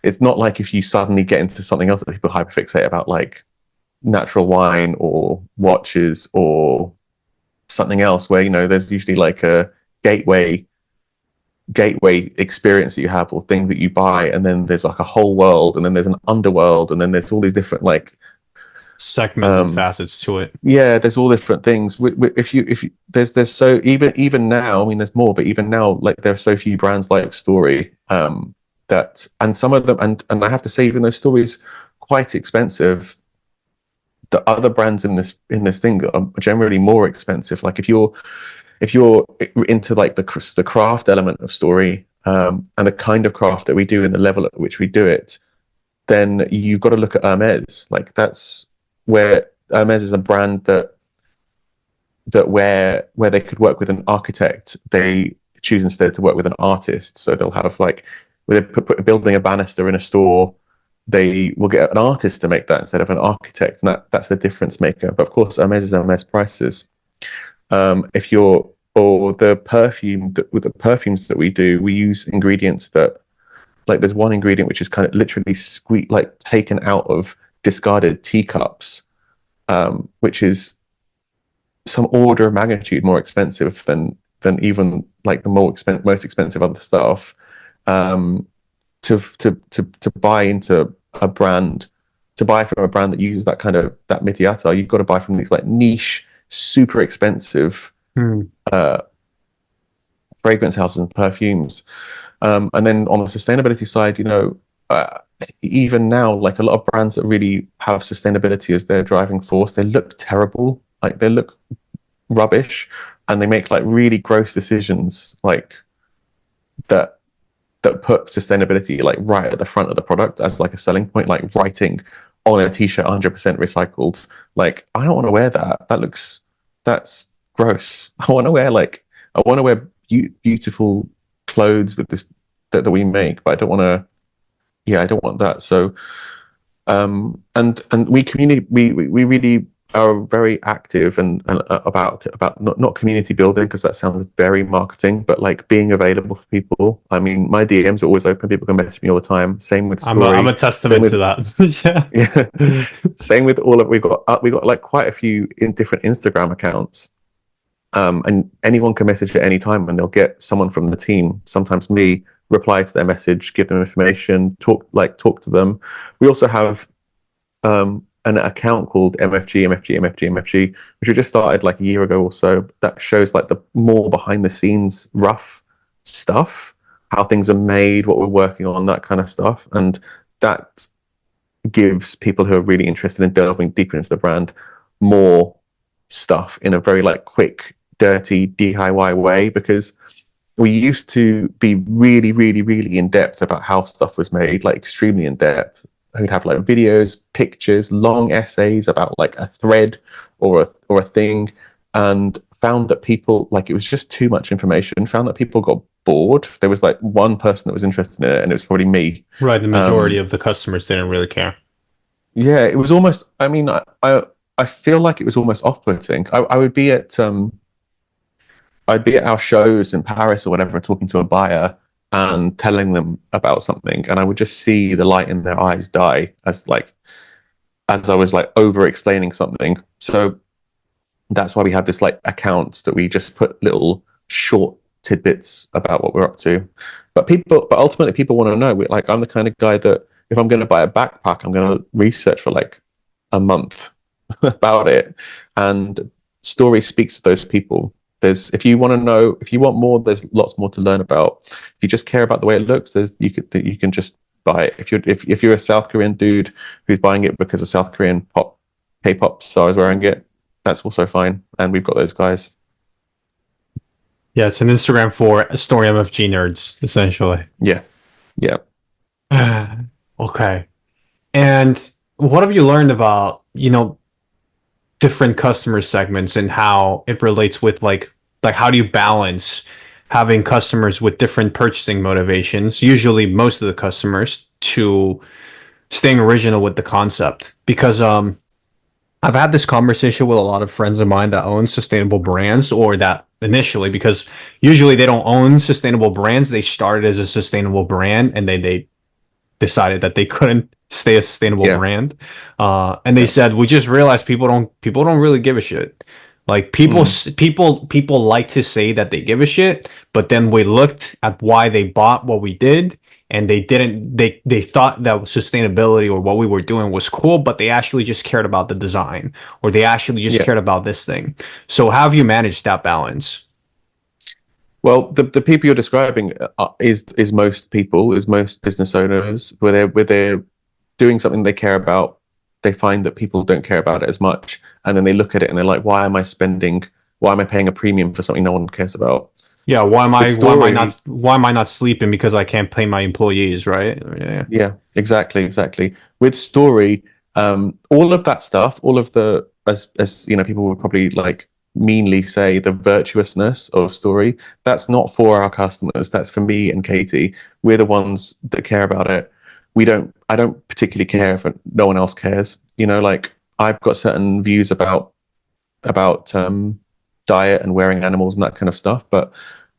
it's not like if you suddenly get into something else that people hyperfixate about, like natural wine or watches or something else, where there's usually like a gateway experience that you have, or thing that you buy, and then there's like a whole world, and then there's an underworld, and then there's all these different like segments and facets to it. Yeah, there's all different things. If you there's so even now, I mean, there's more, but even now, like, there are so few brands like Story, that, and some of them, and I have to say, even though Story's quite expensive, the other brands in this thing are generally more expensive. Like, if you're into like the craft element of Story, and the kind of craft that we do and the level at which we do it, then you've got to look at Hermes. Like, that's where Hermes is a brand that where they could work with an architect, they choose instead to work with an artist. So they'll have, like, where they're building a banister in a store, they will get an artist to make that instead of an architect, and that's the difference maker. But of course, Hermes is Hermes prices. If you're, or the with the perfumes that we do, we use ingredients that, like, there's one ingredient which is kind of literally taken out of discarded teacups, which is some order of magnitude more expensive than even like the most expensive other stuff. To buy into a brand, to buy from a brand that uses that kind of that Mithiata, you've got to buy from these like niche, super expensive fragrance houses and perfumes. And then on the sustainability side, even now, like, a lot of brands that really have sustainability as their driving force, they look terrible, like they look rubbish, and they make like really gross decisions, like that put sustainability like right at the front of the product as like a selling point, like writing on a t-shirt 100% recycled. Like, I don't want to wear that. That's gross. I want to wear beautiful clothes with this that we make, but I don't want to. Yeah, I don't want that. So, and we really are very active and about not community building, because that sounds very marketing, but like being available for people. I mean, my DMs are always open. People can message me all the time. Same with Story. I'm a testament to that. Yeah. Same with all of, we got like quite a few in different Instagram accounts. And anyone can message at any time, and they'll get someone from the team, sometimes me, reply to their message, give them information, talk to them. We also have an account called MFG, which we just started like a year ago or so, that shows like the more behind the scenes rough stuff, how things are made, what we're working on, that kind of stuff. And that gives people who are really interested in delving deeper into the brand more stuff in a very like quick, dirty DIY way, because we used to be really, really, really in depth about how stuff was made, like extremely in depth. We'd have like videos, pictures, long essays about like a thread or a thing, and found that people, like, it was just too much information. Found that people got bored. There was like one person that was interested in it, and it was probably me. Right, the majority of the customers didn't really care. yeah, it was almost. I mean, I feel like it was almost off-putting. I would be at I'd be at our shows in Paris or whatever, talking to a buyer and telling them about something, and I would just see the light in their eyes die as I was like over explaining something. So that's why we have this like account that we just put little short tidbits about what we're up to. But ultimately, people want to know. Like, I'm the kind of guy that if I'm going to buy a backpack, I'm going to research for like a month about it, and story speaks to those people. There's if you want to know, if you want more, there's lots more to learn about. If you just care about the way it looks, there's you can just buy it. If you're a South Korean dude who's buying it because a South Korean K-pop star is wearing it, that's also fine. And we've got those guys. Yeah, it's an Instagram for story MFG nerds, essentially. Yeah, yeah. Okay. And what have you learned about, different customer segments and how it relates with like how do you balance having customers with different purchasing motivations, usually most of the customers, to staying original with the concept? Because I've had this conversation with a lot of friends of mine that own sustainable brands, or that initially, because usually they don't own sustainable brands, they started as a sustainable brand and they decided that they couldn't stay a sustainable Yeah, brand, and they yeah. said we just realized people don't really give a shit. Like Mm. people like to say that they give a shit, but then we looked at why they bought what we did, and they didn't. They thought that sustainability or what we were doing was cool, but they actually just cared about the design, or they actually just Yeah. cared about this thing. So how have you managed that balance? Well, the people you're describing is most people, is most business owners, where they're doing something they care about. They find that people don't care about it as much, and then they look at it and they're like, why am I paying a premium for something no one cares about? Yeah, why am With I story, why am I not sleeping because I can't pay my employees, right? Yeah. yeah, exactly, exactly. With story, all of that stuff, all of the as you know, people would probably like meanly say the virtuousness of story. That's not for our customers. That's for me and Katie. We're the ones that care about it. We don't. I don't particularly care if no one else cares. You know, like I've got certain views about diet and wearing animals and that kind of stuff, but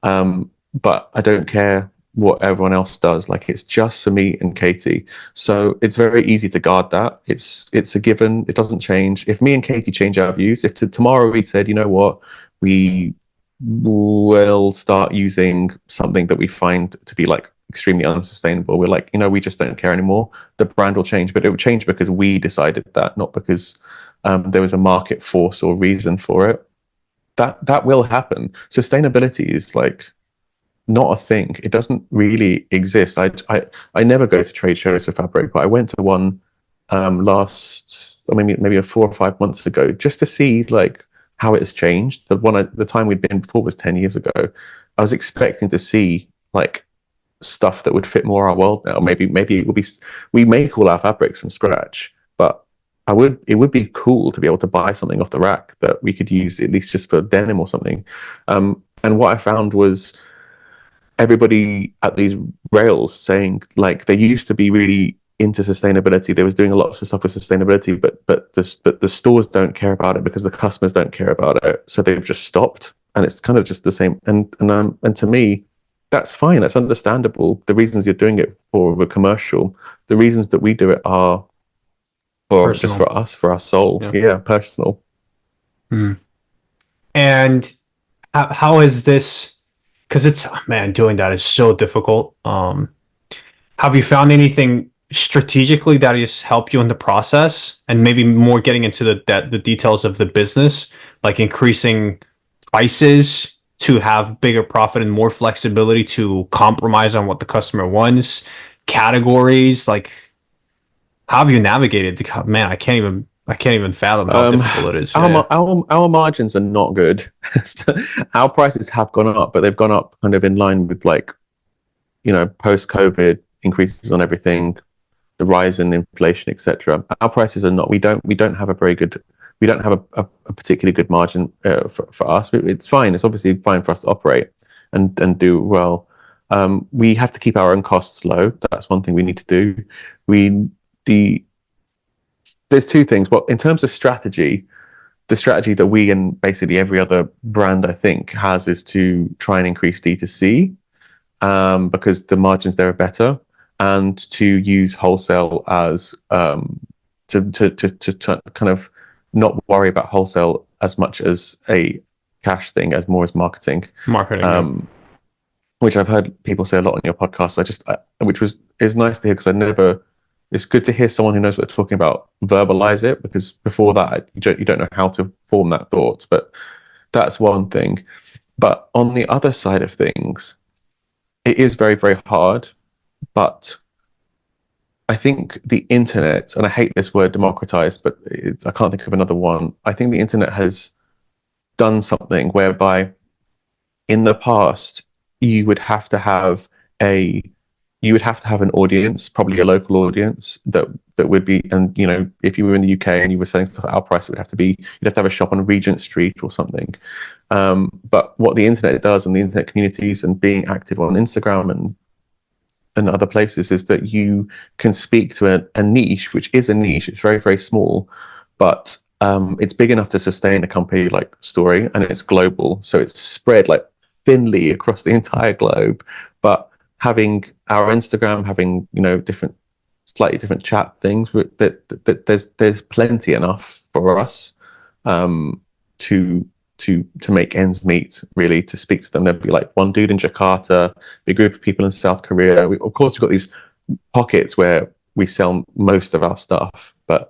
I don't care what everyone else does. Like it's just for me and Katie. So it's very easy to guard that. It's a given. It doesn't change. If me and Katie change our views, if tomorrow we said, you know what, we will start using something that we find to be like extremely unsustainable. We're like, we just don't care anymore. The brand will change, but it will change because we decided that, not because there was a market force or reason for it. That will happen. Sustainability is like not a thing. It doesn't really exist. I never go to trade shows for fabric, but I went to one last, I mean, maybe 4 or 5 months ago, just to see like how it has changed. The time we'd been before was 10 years ago. I was expecting to see like stuff that would fit more our world now. Maybe it will be. We make all our fabrics from scratch, but it would be cool to be able to buy something off the rack that we could use at least just for denim or something. And what I found was everybody at these rails saying like they used to be really into sustainability. They was doing a lot of stuff with sustainability, but the stores don't care about it because the customers don't care about it. So they've just stopped, and it's kind of just the same. And to me, that's fine. That's understandable. The reasons you're doing it for the commercial, the reasons that we do it are for just Personal. for us, for our soul. Yeah. Yeah, personal. Hmm. And how is this? Because it's, man, doing that is so difficult. Have you found anything strategically that has helped you in the process, and maybe more getting into the details of the business, like increasing prices to have bigger profit and more flexibility to compromise on what the customer wants, categories, like how have you navigated? Man, I can't even fathom how Um, difficult it is. our Yeah. our margins are not good. Our prices have gone up, but they've gone up kind of in line with like post COVID increases on everything, the rise in inflation, etc. Our prices are not. We don't have a very good. We don't have a particularly good margin for us. It's fine. It's obviously fine for us to operate and do well. We have to keep our own costs low. That's one thing we need to do. We the there's two things. Well, in terms of strategy, the strategy that we and basically every other brand I think has is to try and increase D2C, because the margins there are better, and to use wholesale as to kind of not worry about wholesale as much as a cash thing, as more as marketing. Marketing. Which I've heard people say a lot on your podcast. Which is nice to hear, because I never. It's good to hear someone who knows what they're talking about verbalize it, because before that you don't know how to form that thought. But that's one thing. But on the other side of things, it is very, very hard. But I think the internet, and I hate this word democratized, but I can't think of another one. I think the internet has done something whereby in the past you would have to have a an audience, probably a local audience that would be, and you know, if you were in the UK and you were selling stuff at our price, it would have to be, you'd have to have a shop on Regent Street or something. But what the internet does, and the internet communities, and being active on Instagram and other places, is that you can speak to a niche, which is a niche. It's very, very small, but it's big enough to sustain a company like Story, and it's global, so it's spread like thinly across the entire globe. But having our Instagram, having, you know, slightly different chat things, that there's plenty enough for us to make ends meet, really, to speak to them. There'd be like one dude in Jakarta, a group of people in South Korea. Of course, we've got these pockets where we sell most of our stuff, but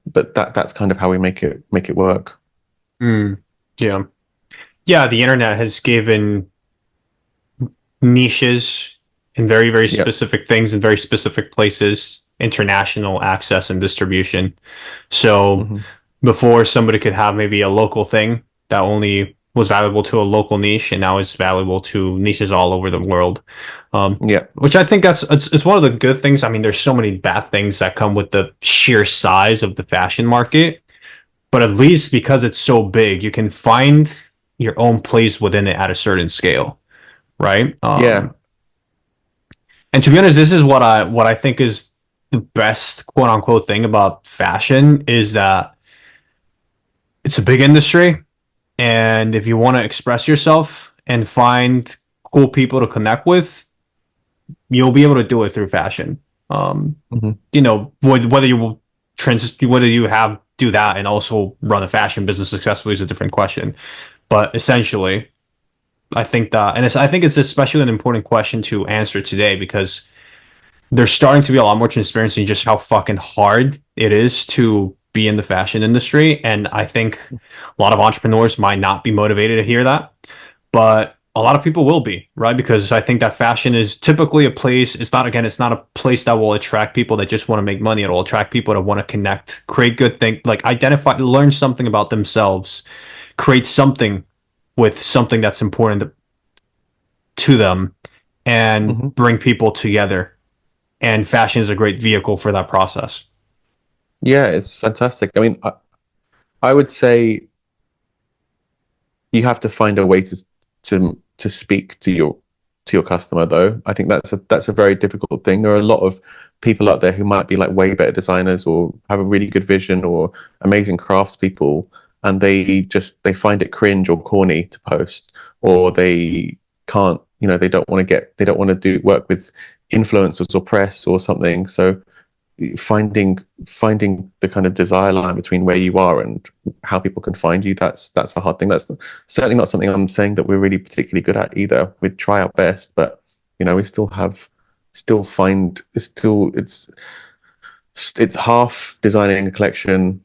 that's kind of how we make it work. Yeah. Yeah, the internet has given niches in very, very specific things in very specific places international access and distribution. So before, somebody could have maybe a local thing that only was valuable to a local niche, and now is valuable to niches all over the world. Which I think it's one of the good things. I mean, there's so many bad things that come with the sheer size of the fashion market, but at least because it's so big, you can find your own place within it at a certain scale, right? And to be honest, this is what I think is the best quote unquote thing about fashion, is that it's a big industry, and if you want to express yourself and find cool people to connect with, you'll be able to do it through fashion. You know, whether you do that and also run a fashion business successfully is a different question. But essentially, I think that, and I think it's especially an important question to answer today, because there's starting to be a lot more transparency in just how fucking hard it is to be in the fashion industry. And I think a lot of entrepreneurs might not be motivated to hear that, but a lot of people will be, right? Because I think that fashion is typically a place, it's not a place that will attract people that just want to make money. It will attract people that want to connect, create good things, like identify, learn something about themselves, create something with something that's important to them, and bring people together. And fashion is a great vehicle for that process. Yeah, it's fantastic. I mean, I would say you have to find a way to speak to your customer, though. I think that's a very difficult thing. There are a lot of people out there who might be like way better designers, or have a really good vision, or amazing craftspeople, and they find it cringe or corny to post, or they can't, you know, they don't want to do work with influencers or press or something. So finding the kind of desire line between where you are and how people can find you, that's a hard thing. That's certainly not something I'm saying that we're really particularly good at either. We try our best, but you know, we it's half designing a collection,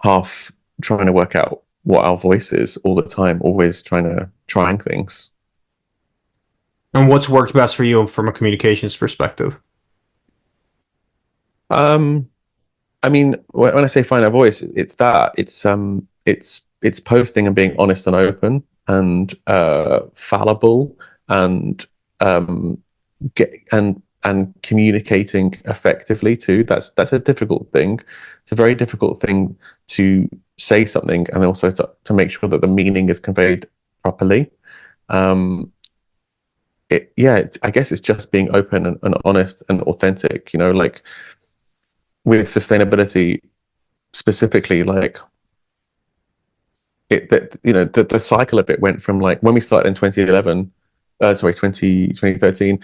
half trying to work out what our voice is all the time, always trying things. And what's worked best for you from a communications perspective? I mean, when I say find our voice, it's posting and being honest and open and fallible, and communicating effectively too. That's a difficult thing. It's a very difficult thing to say something, and also to make sure that the meaning is conveyed properly. I guess it's just being open and honest and authentic. You know, like with sustainability specifically, like the cycle of it went from like when we started in 2011, 2013.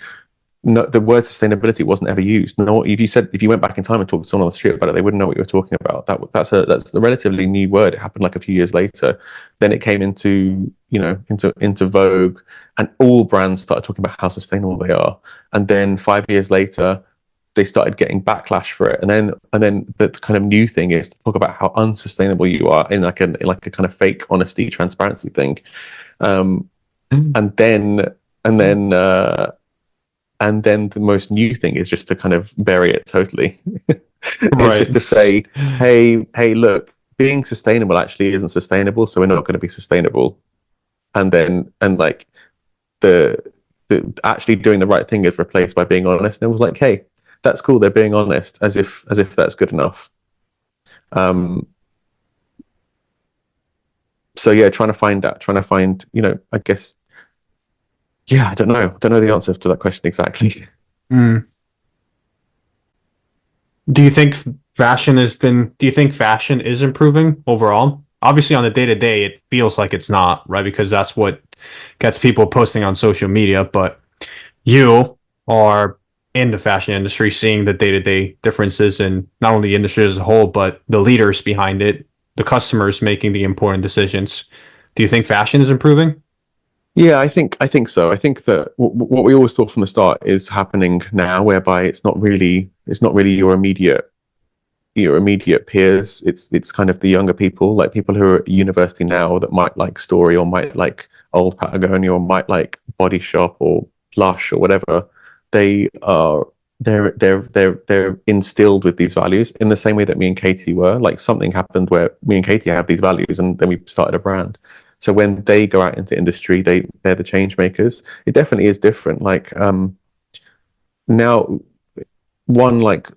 No, the word sustainability wasn't ever used. No, if you went back in time and talked to someone on the street about it, they wouldn't know what you were talking about. That's a relatively new word. It happened like a few years later. Then it came into vogue, and all brands started talking about how sustainable they are. And then 5 years later, they started getting backlash for it. And then the kind of new thing is to talk about how unsustainable you are in like a kind of fake honesty, transparency thing. Um, and then and then and then the most new thing is just to kind of bury it totally. It's just to say, hey, look, being sustainable actually isn't sustainable, so we're not going to be sustainable. And like the actually doing the right thing is replaced by being honest. And it was like, hey, that's cool. They're being honest, as if that's good enough. So yeah, trying to find, I guess, yeah, I don't know the answer to that question exactly. Mm. Do you think do you think fashion is improving overall? Obviously, on the day to day, it feels like it's not, right? Because that's what gets people posting on social media. But you are in the fashion industry, seeing the day to day differences in not only the industry as a whole, but the leaders behind it, the customers making the important decisions. Do you think fashion is improving? Yeah, I think so. I think that what we always thought from the start is happening now, whereby it's not really your immediate peers. It's kind of the younger people, like people who are at university now that might like Story or might like old Patagonia or might like Body Shop or Lush or whatever. They are they're instilled with these values in the same way that me and Katie were. Like something happened where me and Katie have these values, and then we started a brand. So when they go out into industry, they're the change makers. It definitely is different. Like now, one like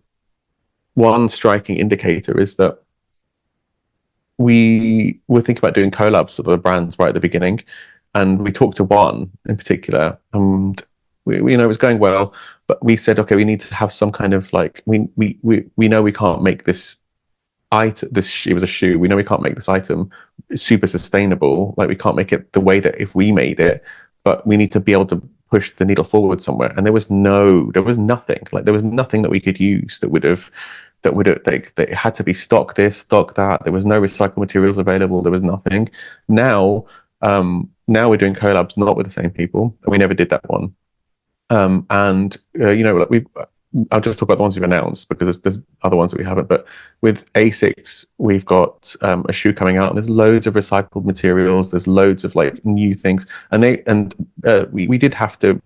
one striking indicator is that we were thinking about doing collabs with other brands right at the beginning, and we talked to one in particular, and it was going well, but we said, okay, we need to have some kind of like we know we can't make this item. It was a shoe. We know we can't make this item super sustainable. Like we can't make it the way that if we made it, but we need to be able to push the needle forward somewhere. And there was nothing. Like there was nothing that we could use that it had to be stock this, stock that. There was no recycled materials available. There was nothing. Now we're doing collabs not with the same people, and we never did that one. And like I'll just talk about the ones we've announced because there's other ones that we haven't. But with Asics, we've got a shoe coming out, and there's loads of recycled materials. There's loads of like new things, and we did have to,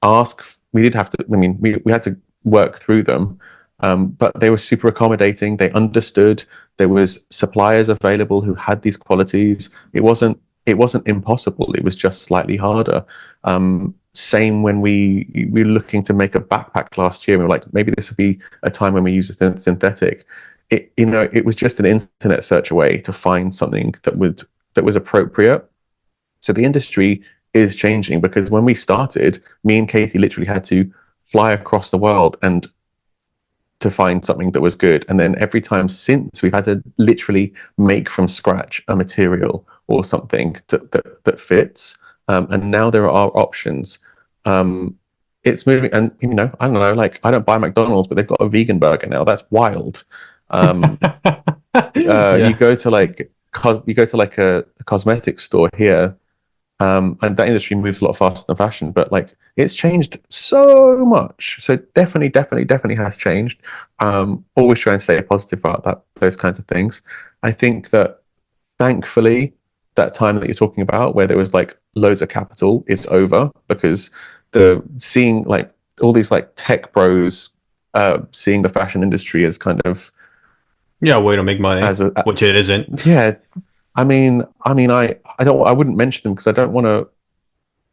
ask. We did have to. I mean, we had to work through them, but they were super accommodating. They understood there was suppliers available who had these qualities. It wasn't impossible. It was just slightly harder. Same when we were looking to make a backpack last year. We were like, maybe this would be a time when we use a synthetic. It was just an internet search away to find something that was appropriate. So the industry is changing because when we started, me and Katie literally had to fly across the world and to find something that was good. And then every time since, we've had to literally make from scratch a material or something that fits. And now there are options. It's moving, and I don't know. Like I don't buy McDonald's, but they've got a vegan burger now. That's wild. Yeah. You go to like a cosmetics store here, and that industry moves a lot faster than fashion. But like it's changed so much. So definitely has changed. Always try and stay positive about those kinds of things. I think that thankfully that time that you're talking about where there was like loads of capital is over because seeing like all these like tech bros seeing the fashion industry as kind of Yeah, way to make money, as a which it isn't. yeah. I wouldn't mention them because I don't want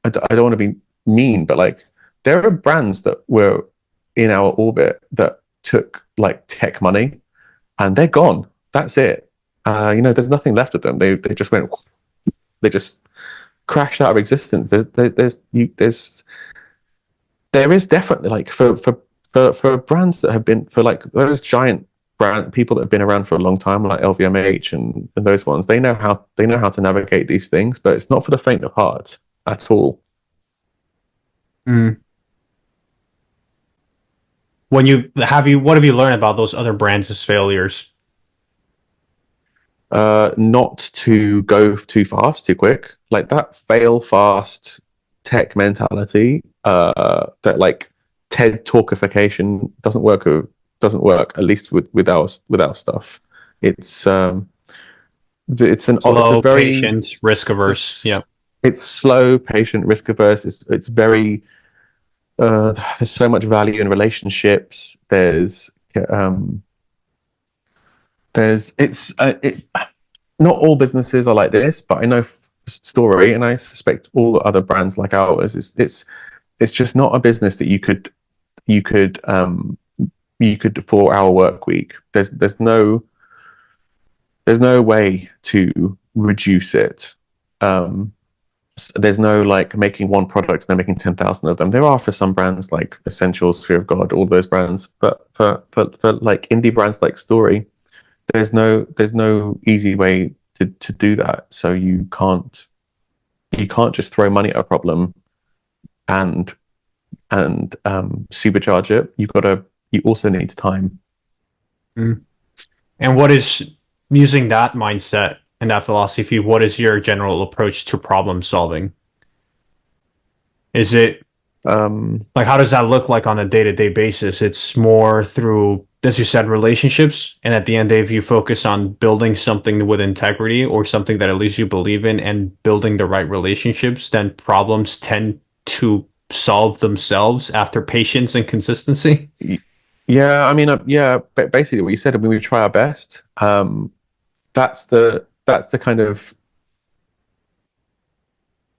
to be mean, but like there are brands that were in our orbit that took like tech money and they're gone. That's it. There's nothing left of them. They just went. They just crashed out of existence. There is definitely like for for brands that have been, for like those giant brand people that have been around for a long time, like LVMH and those ones, they know how to navigate these things, but it's not for the faint of heart at all. Mm. What have you learned about those other brands' failures? Not to go too fast, too quick. Like that fail fast tech mentality, that like TED talkification doesn't work, at least with our stuff. It's it's a Slow, very patient, risk averse. it's Yep. it's slow, patient, risk averse. It's very there's so much value in relationships. Um there's it not all businesses are like this, but I know Story, and I suspect all other brands like ours. It's just not a business that you could 4 hour work week. There's no way to reduce it. There's no like making one product and then making 10,000 of them. There are for some brands like Essentials, Fear of God, all those brands, but for like indie brands like Story, there's no easy way to do that. So you can't just throw money at a problem and supercharge it. You also need time. Mm. And what is using that mindset and that philosophy? What is your general approach to problem solving? Is it like how does that look like on a day-to-day basis? It's more through, as you said, relationships, and at the end, if you focus on building something with integrity or something that at least you believe in and building the right relationships, then problems tend to solve themselves after patience and consistency. Yeah, I mean, yeah, basically what you said. I mean, we try our best. That's the kind of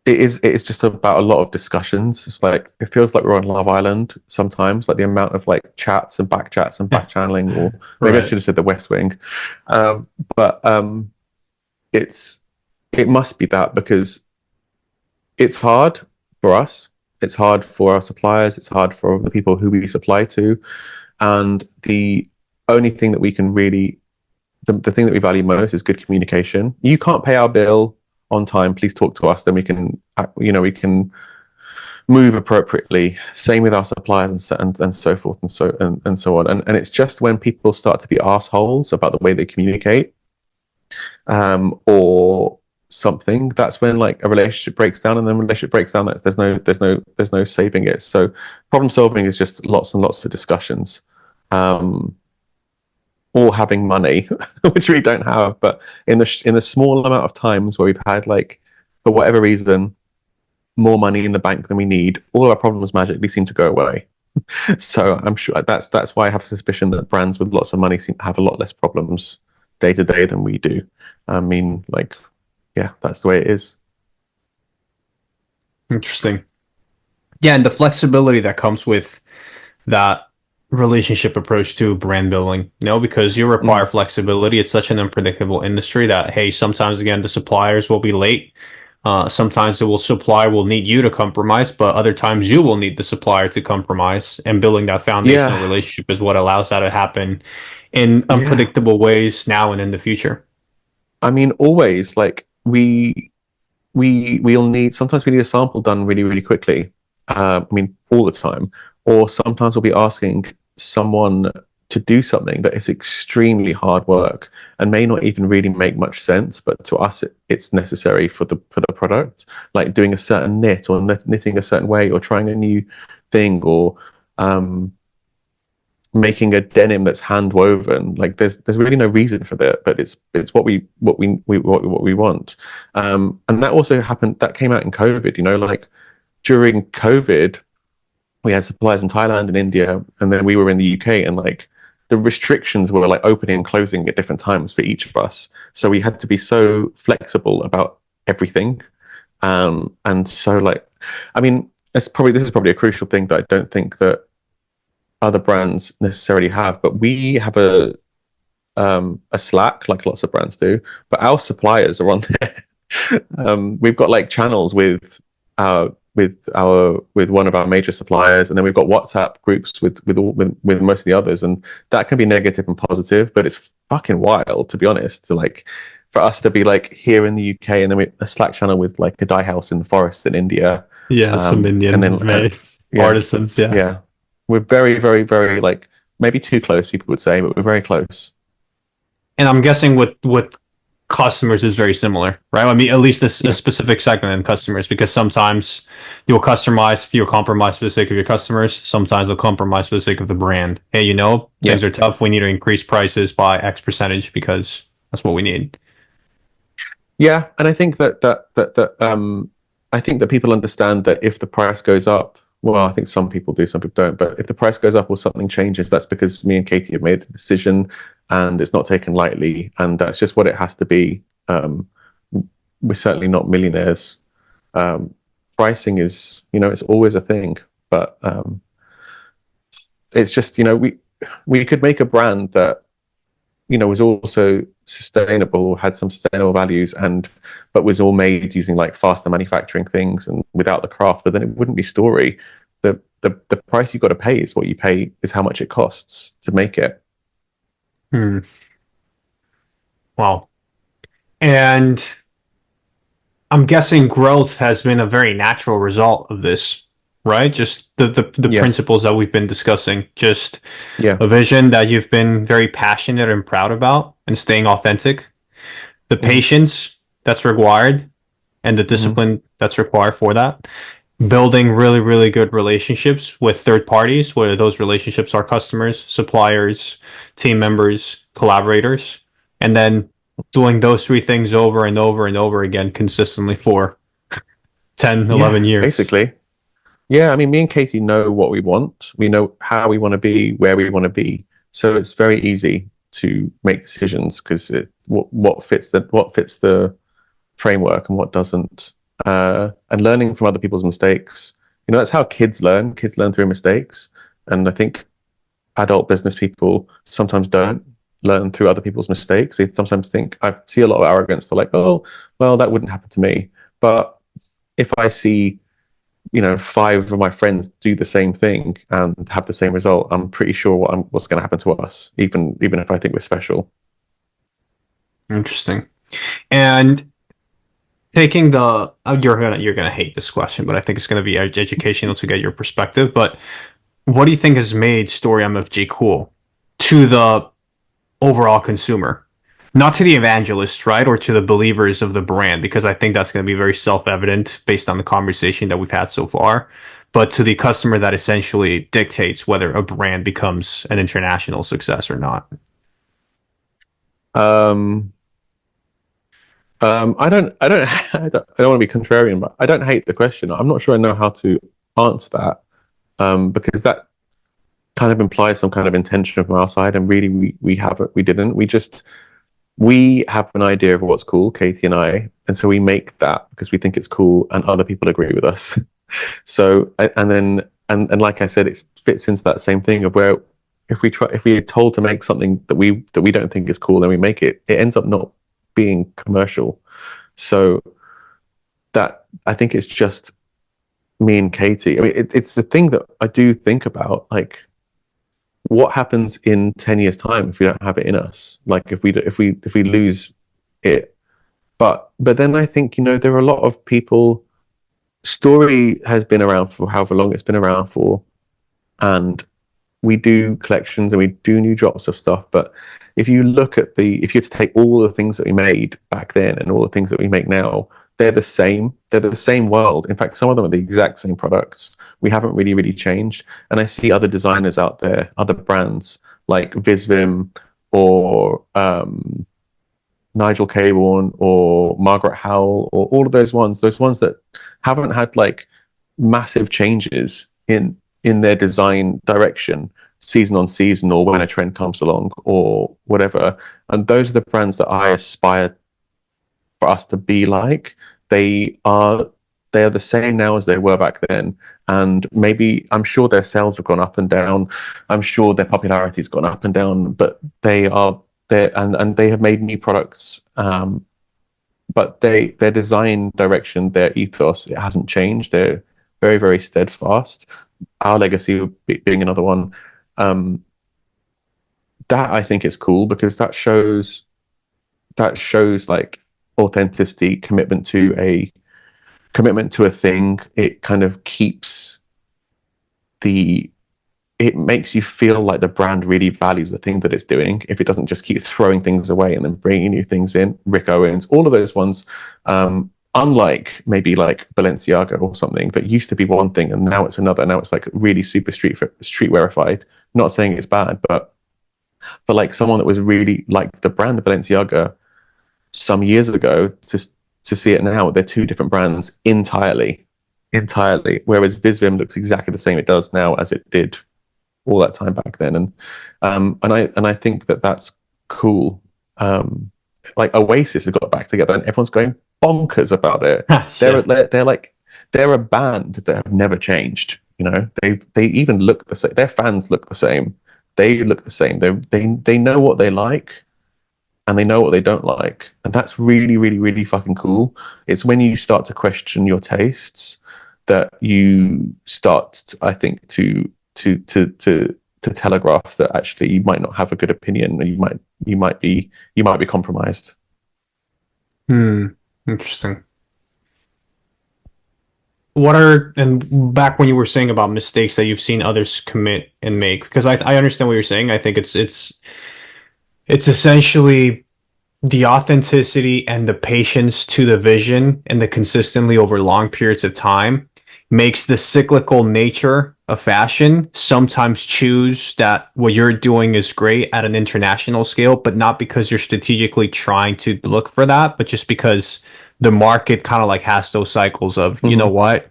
it is just about a lot of discussions. It's like it feels like we're on Love Island sometimes, like the amount of like chats and back chats and back channeling, or maybe I Right. should have said the West Wing. But it's it must be that because it's hard for us. It's hard for our suppliers. It's hard for the people who we supply to, and the only thing that we can really the thing that we value most is good communication. You can't pay our bill on time, please talk to us, then we can we can move appropriately. Same with our suppliers and so forth and so on. And it's just when people start to be assholes about the way they communicate, or something, that's when like a relationship breaks down, and then relationship breaks down, there's no saving it. So problem solving is just lots and lots of discussions, or having money, which we don't have. But in the small amount of times where we've had like, for whatever reason, more money in the bank than we need, all of our problems magically seem to go away. So I'm sure that's why I have a suspicion that brands with lots of money seem to have a lot less problems day to day than we do. I mean, like, yeah, that's the way it is. Interesting. Yeah, and the flexibility that comes with that relationship approach to brand building, because you require Mm. flexibility. It's such an unpredictable industry that, hey, sometimes again, the suppliers will be late. Sometimes supplier will need you to compromise, but other times you will need the supplier to compromise. And building that foundational Yeah, relationship is what allows that to happen in yeah. unpredictable ways now and in the future. I mean, always like we'll need, sometimes we need a sample done really really quickly. I mean, all the time. Or sometimes we'll be asking someone to do something that is extremely hard work and may not even really make much sense, but to us it's necessary for the product, like doing a certain knit or knitting a certain way or trying a new thing, or um, making a denim that's hand woven. Like there's really no reason for that, but it's what we want. And that also happened, that came out in COVID, like during COVID we had suppliers in Thailand and India, and then we were in the UK, and like the restrictions were like opening and closing at different times for each of us, so we had to be so flexible about everything. And so like, I mean, this is probably a crucial thing that I don't think that other brands necessarily have, but we have a Slack like lots of brands do, but our suppliers are on there. We've got like channels with our with one of our major suppliers, and then we've got WhatsApp groups with most of the others, and that can be negative and positive, but it's fucking wild, to be honest, to like for us to be like here in the UK, and then a Slack channel with like a dye house in the forest in India, Yeah, some and then Indian made yeah, artisans. Yeah. yeah, we're very, very, very like maybe too close, people would say, but we're very close. And I'm guessing with customers is very similar, right? I mean, at least a Yeah, specific segment in customers, because sometimes you'll customize, you'll compromise for the sake of your customers. Sometimes you'll compromise for the sake of the brand. Hey, yeah, things are tough. We need to increase prices by X percentage because that's what we need. yeah, and I think I think that people understand that if the price goes up, well, I think some people do, some people don't, but if the price goes up or something changes, that's because me and Katie have made a decision, and it's not taken lightly, and that's just what it has to be. We're certainly not millionaires. Um, Pricing is, it's always a thing, but it's just, we could make a brand that was also sustainable, had some sustainable values, and but was all made using like faster manufacturing things and without the craft. But then it wouldn't be story. The price you've got to pay is what you pay is how much it costs to make it. Hmm. Wow. And I'm guessing growth has been a very natural result of this, right? Just the Yeah, principles that we've been discussing, just yeah, a vision that you've been very passionate and proud about, and staying authentic, the hmm patience that's required, and the hmm discipline that's required for that. Building really, really good relationships with third parties, whether those relationships are customers, suppliers, team members, collaborators, and then doing those three things over and over and over again consistently for 10, yeah. 11 years. Basically, yeah. I mean, me and Katie know what we want. We know how we want to be, where we want to be. So it's very easy to make decisions because what fits the framework and what doesn't, and learning from other people's mistakes. That's how kids learn. Kids learn through mistakes, and I think adult business people sometimes don't learn through other people's mistakes. They sometimes think I see a lot of arrogance. They're like, "Oh, well, that wouldn't happen to me." But if I see, five of my friends do the same thing and have the same result, I'm pretty sure what's going to happen to us, even if I think we're special. Interesting. And taking the you're gonna hate this question, but I think it's gonna be educational to get your perspective. But what do you think has made Story MFG cool to the overall consumer? Not to the evangelists, right? Or to the believers of the brand, because I think that's going to be very self evident based on the conversation that we've had so far. But to the customer that essentially dictates whether a brand becomes an international success or not. Um, I don't want to be contrarian, but I don't hate the question. I'm not sure I know how to answer that, because that kind of implies some kind of intention from our side, and really we didn't. We have an idea of what's cool, Katie and I, and so we make that because we think it's cool, and other people agree with us. So and then and like I said, it fits into that same thing of where if we are told to make something that we don't think is cool, then we make it. It ends up not being commercial. So that I think it's just me and Katie. I mean, it's the thing that I do think about, like what happens in 10 years time if we don't have it in us, like if we lose it. But then I think, there are a lot of people. Story has been around for however long it's been around for, and we do collections and we do new drops of stuff. But if you had to take all the things that we made back then and all the things that we make now, they're the same. They're the same world. In fact, some of them are the exact same products. We haven't really, really changed. And I see other designers out there, other brands like Visvim or Nigel Caborn or Margaret Howell or all of those ones that haven't had like massive changes in their design direction season on season or when a trend comes along or whatever. And those are the brands that I aspire for us to be like. They are they are the same now as they were back then. And maybe I'm sure their sales have gone up and down. I'm sure their popularity's gone up and down, but they are there and they have made new products. But their design direction, their ethos, it hasn't changed. very, very steadfast. Our Legacy being another one. That I think is cool because that shows like authenticity, commitment to a thing. It kind of keeps it makes you feel like the brand really values the thing that it's doing. If it doesn't just keep throwing things away and then bringing new things in, Rick Owens, all of those ones, unlike maybe like Balenciaga or something that used to be one thing and now it's another. Now it's like really super streetwearified. Not saying it's bad, but for like someone that was really like the brand of Balenciaga some years ago to see it now, they're two different brands entirely. Whereas Visvim looks exactly the same it does now as it did all that time back then, and I think that that's cool. Like Oasis have got back together, and everyone's going bonkers about it. They're a band that have never changed. You know, they even look the same. Their fans look the same. They look the same. They know what they like, and they know what they don't like, and that's really, really, really fucking cool. It's when you start to question your tastes that you start, I think, to telegraph that actually you might not have a good opinion, or you might be compromised. Interesting. And back when you were saying about mistakes that you've seen others commit and make, because I understand what you're saying. I think it's essentially the authenticity and the patience to the vision and the consistently over long periods of time makes the cyclical nature of fashion sometimes choose that what you're doing is great at an international scale, but not because you're strategically trying to look for that, but just because the market kind of like has those cycles of, you know what,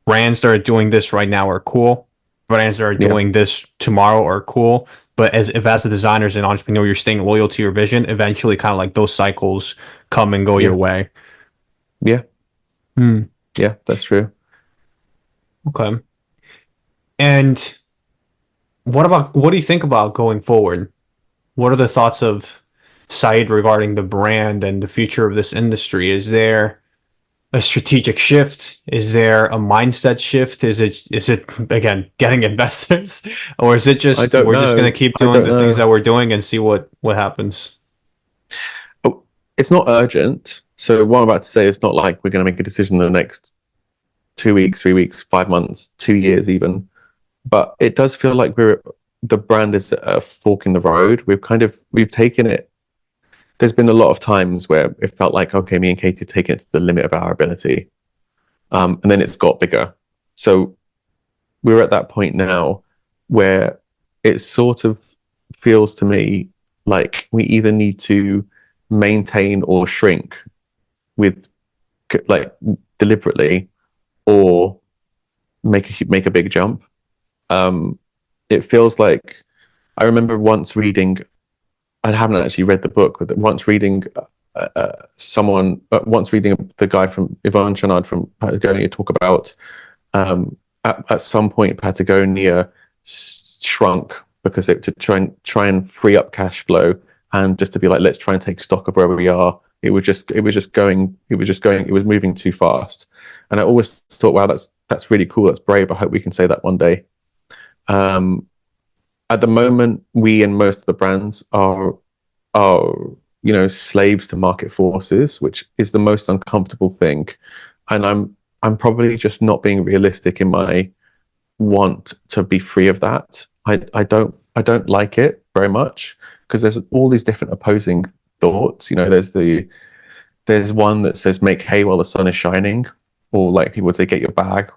brands that are doing this right now are cool, brands that are doing this tomorrow are cool. But as a designers and entrepreneur, you're staying loyal to your vision, eventually kind of like those cycles come and go your way. Yeah. Yeah, that's true. Okay. And what do you think about going forward? What are the thoughts of Saeed regarding the brand and the future of this industry? Is there a strategic shift? Is there a mindset shift? Is it again getting investors, or is it just we're just going to keep doing the things that we're doing and see what happens? Oh, it's not urgent. So what I'm about to say is not like we're going to make a decision in the next 2 weeks, 3 weeks, 5 months, 2 years even. But it does feel like the brand is a fork in the road. We've taken it. There's been a lot of times where it felt like, okay, me and Katie have taken it to the limit of our ability. And then it's got bigger. So we're at that point now where it sort of feels to me like we either need to maintain or shrink with like deliberately, or make a big jump. It feels like I remember once reading. I haven't actually read the book, but once reading once reading the guy from Yvon Chouinard from Patagonia talk about at some point Patagonia shrunk because to try and free up cash flow, and just to be like, let's try and take stock of where we are. It was moving too fast. And I always thought, wow, that's really cool, that's brave. I hope we can say that one day. At the moment, we and most of the brands are slaves to market forces, which is the most uncomfortable thing. And I'm probably just not being realistic in my want to be free of that. I don't like it very much because there's all these different opposing thoughts. You know, there's one that says make hay while the sun is shining, or like people would say get your bag.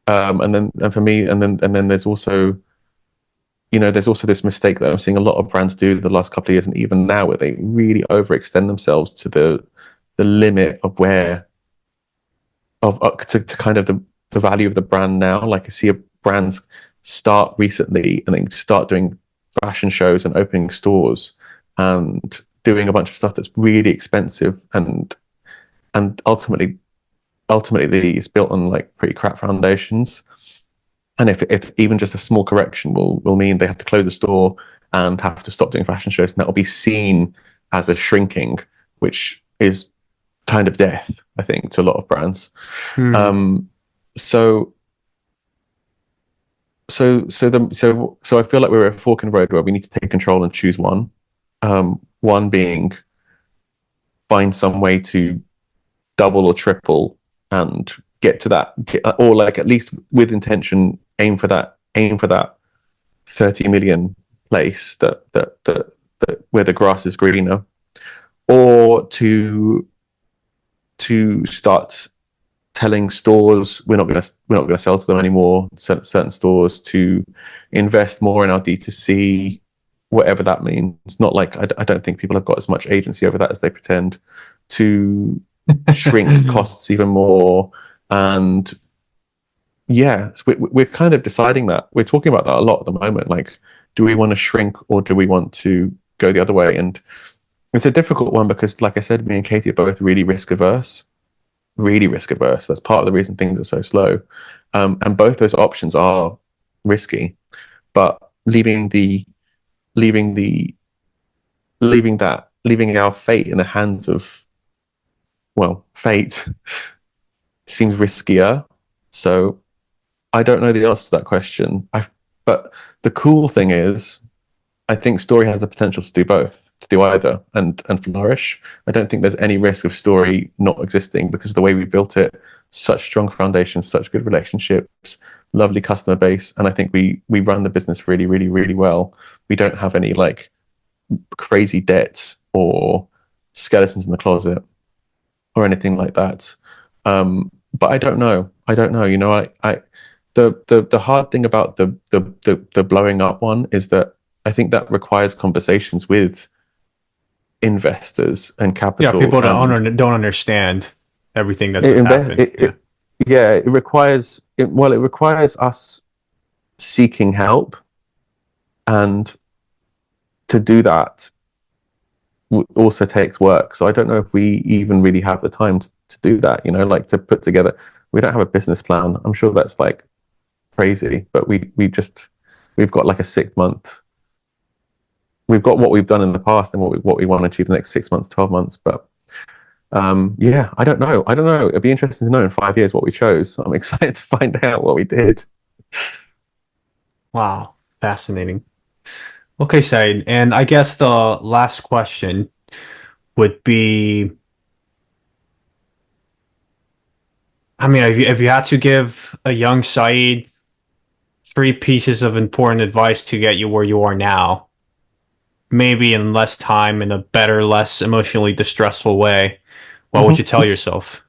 And for me, and then there's also, there's also this mistake that I'm seeing a lot of brands do the last couple of years, and even now, where they really overextend themselves to the limit of to kind of the value of the brand now. Like I see brands start recently and then start doing fashion shows and opening stores and doing a bunch of stuff that's really expensive, and ultimately it's built on like pretty crap foundations. And if even just a small correction will mean they have to close the store and have to stop doing fashion shows, and that will be seen as a shrinking, which is kind of death, I think, to a lot of brands. so I feel like we're at a fork in the road where we need to take control and choose one. One being find some way to double or triple and get to that, or like at least with intention, aim for that 30 million place that where the grass is greener, or to start telling stores we're not going to sell to them anymore, certain stores, to invest more in our D2C, whatever that means. Not like I don't think people have got as much agency over that as they pretend, to shrink costs even more. And yeah, so we're kind of deciding that. We're talking about that a lot at the moment. Like, do we want to shrink or do we want to go the other way? And it's a difficult one because, like I said, me and Katie are both really risk averse. Really risk averse. That's part of the reason things are so slow. And both those options are risky. But leaving our fate in the hands of, well, fate seems riskier. So I don't know the answer to that question. But the cool thing is, I think Story has the potential to do both, to do either, and flourish. I don't think there's any risk of Story not existing because the way we built it, such strong foundations, such good relationships, lovely customer base, and I think we run the business really, really, really well. We don't have any like crazy debt or skeletons in the closet or anything like that. But I don't know. You know, the hard thing about the blowing up one is that I think that requires conversations with investors and capital. Yeah, people don't understand everything that's happened. It requires us seeking help, and to do that also takes work. So I don't know if we even really have the time to do that, you know, like to put together. We don't have a business plan. I'm sure that's like crazy, but we've got like a 6 month. We've got what we've done in the past and what we want to achieve in the next 6 months, 12 months. But yeah, I don't know. It'd be interesting to know in 5 years what we chose. I'm excited to find out what we did. Wow, fascinating. Okay, Said, and I guess the last question would be, I mean, if you had to give a young Said three pieces of important advice to get you where you are now, maybe in less time, in a better, less emotionally distressful way, what would you tell yourself?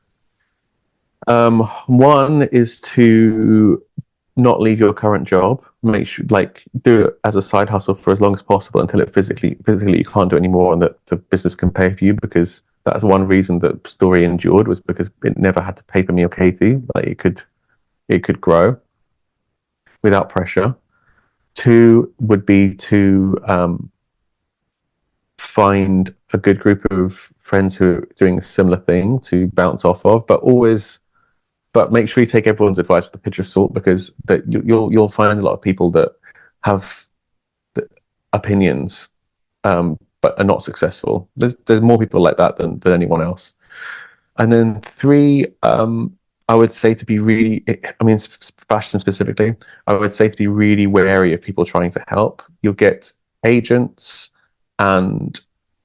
One is to not leave your current job. Make sure, like, do it as a side hustle for as long as possible until it physically you can't do it anymore, and that the business can pay for you. Because that's one reason that Story endured, was because it never had to pay for me or Katie. Like, it could grow without pressure. Two would be to find a good group of friends who are doing a similar thing to bounce off of, but make sure you take everyone's advice with a pinch of salt, because that you'll find a lot of people that have opinions, but are not successful. There's more people like that than anyone else. And then three, I would say to be really, I mean, fashion specifically, I would say to be really wary of people trying to help. You'll get agents and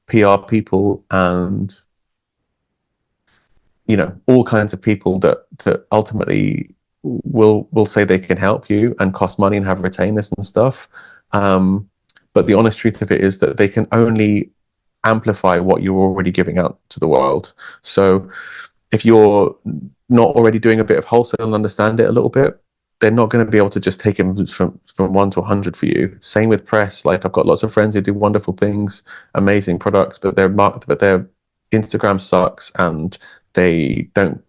PR people and, you know, all kinds of people that ultimately will say they can help you and cost money and have retainers and stuff. But the honest truth of it is that they can only amplify what you're already giving out to the world. So if you're not already doing a bit of wholesale and understand it a little bit, they're not going to be able to just take it from 1 to 100 for you. Same with press. Like, I've got lots of friends who do wonderful things, amazing products, but their Instagram sucks, and they don't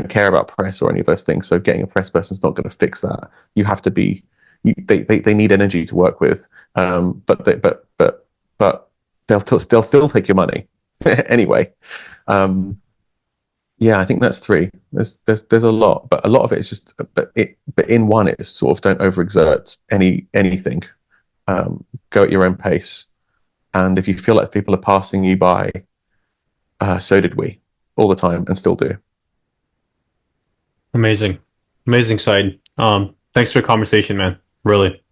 care about press or any of those things. So getting a press person is not going to fix that. You have to be. They need energy to work with, but they'll still take your money anyway. Yeah, I think that's three. There's a lot, but a lot of it is just, but in one, it's sort of don't overexert anything. Go at your own pace, and if you feel like people are passing you by, so did we all the time, and still do. Amazing. Amazing side. Thanks for the conversation, man. Really.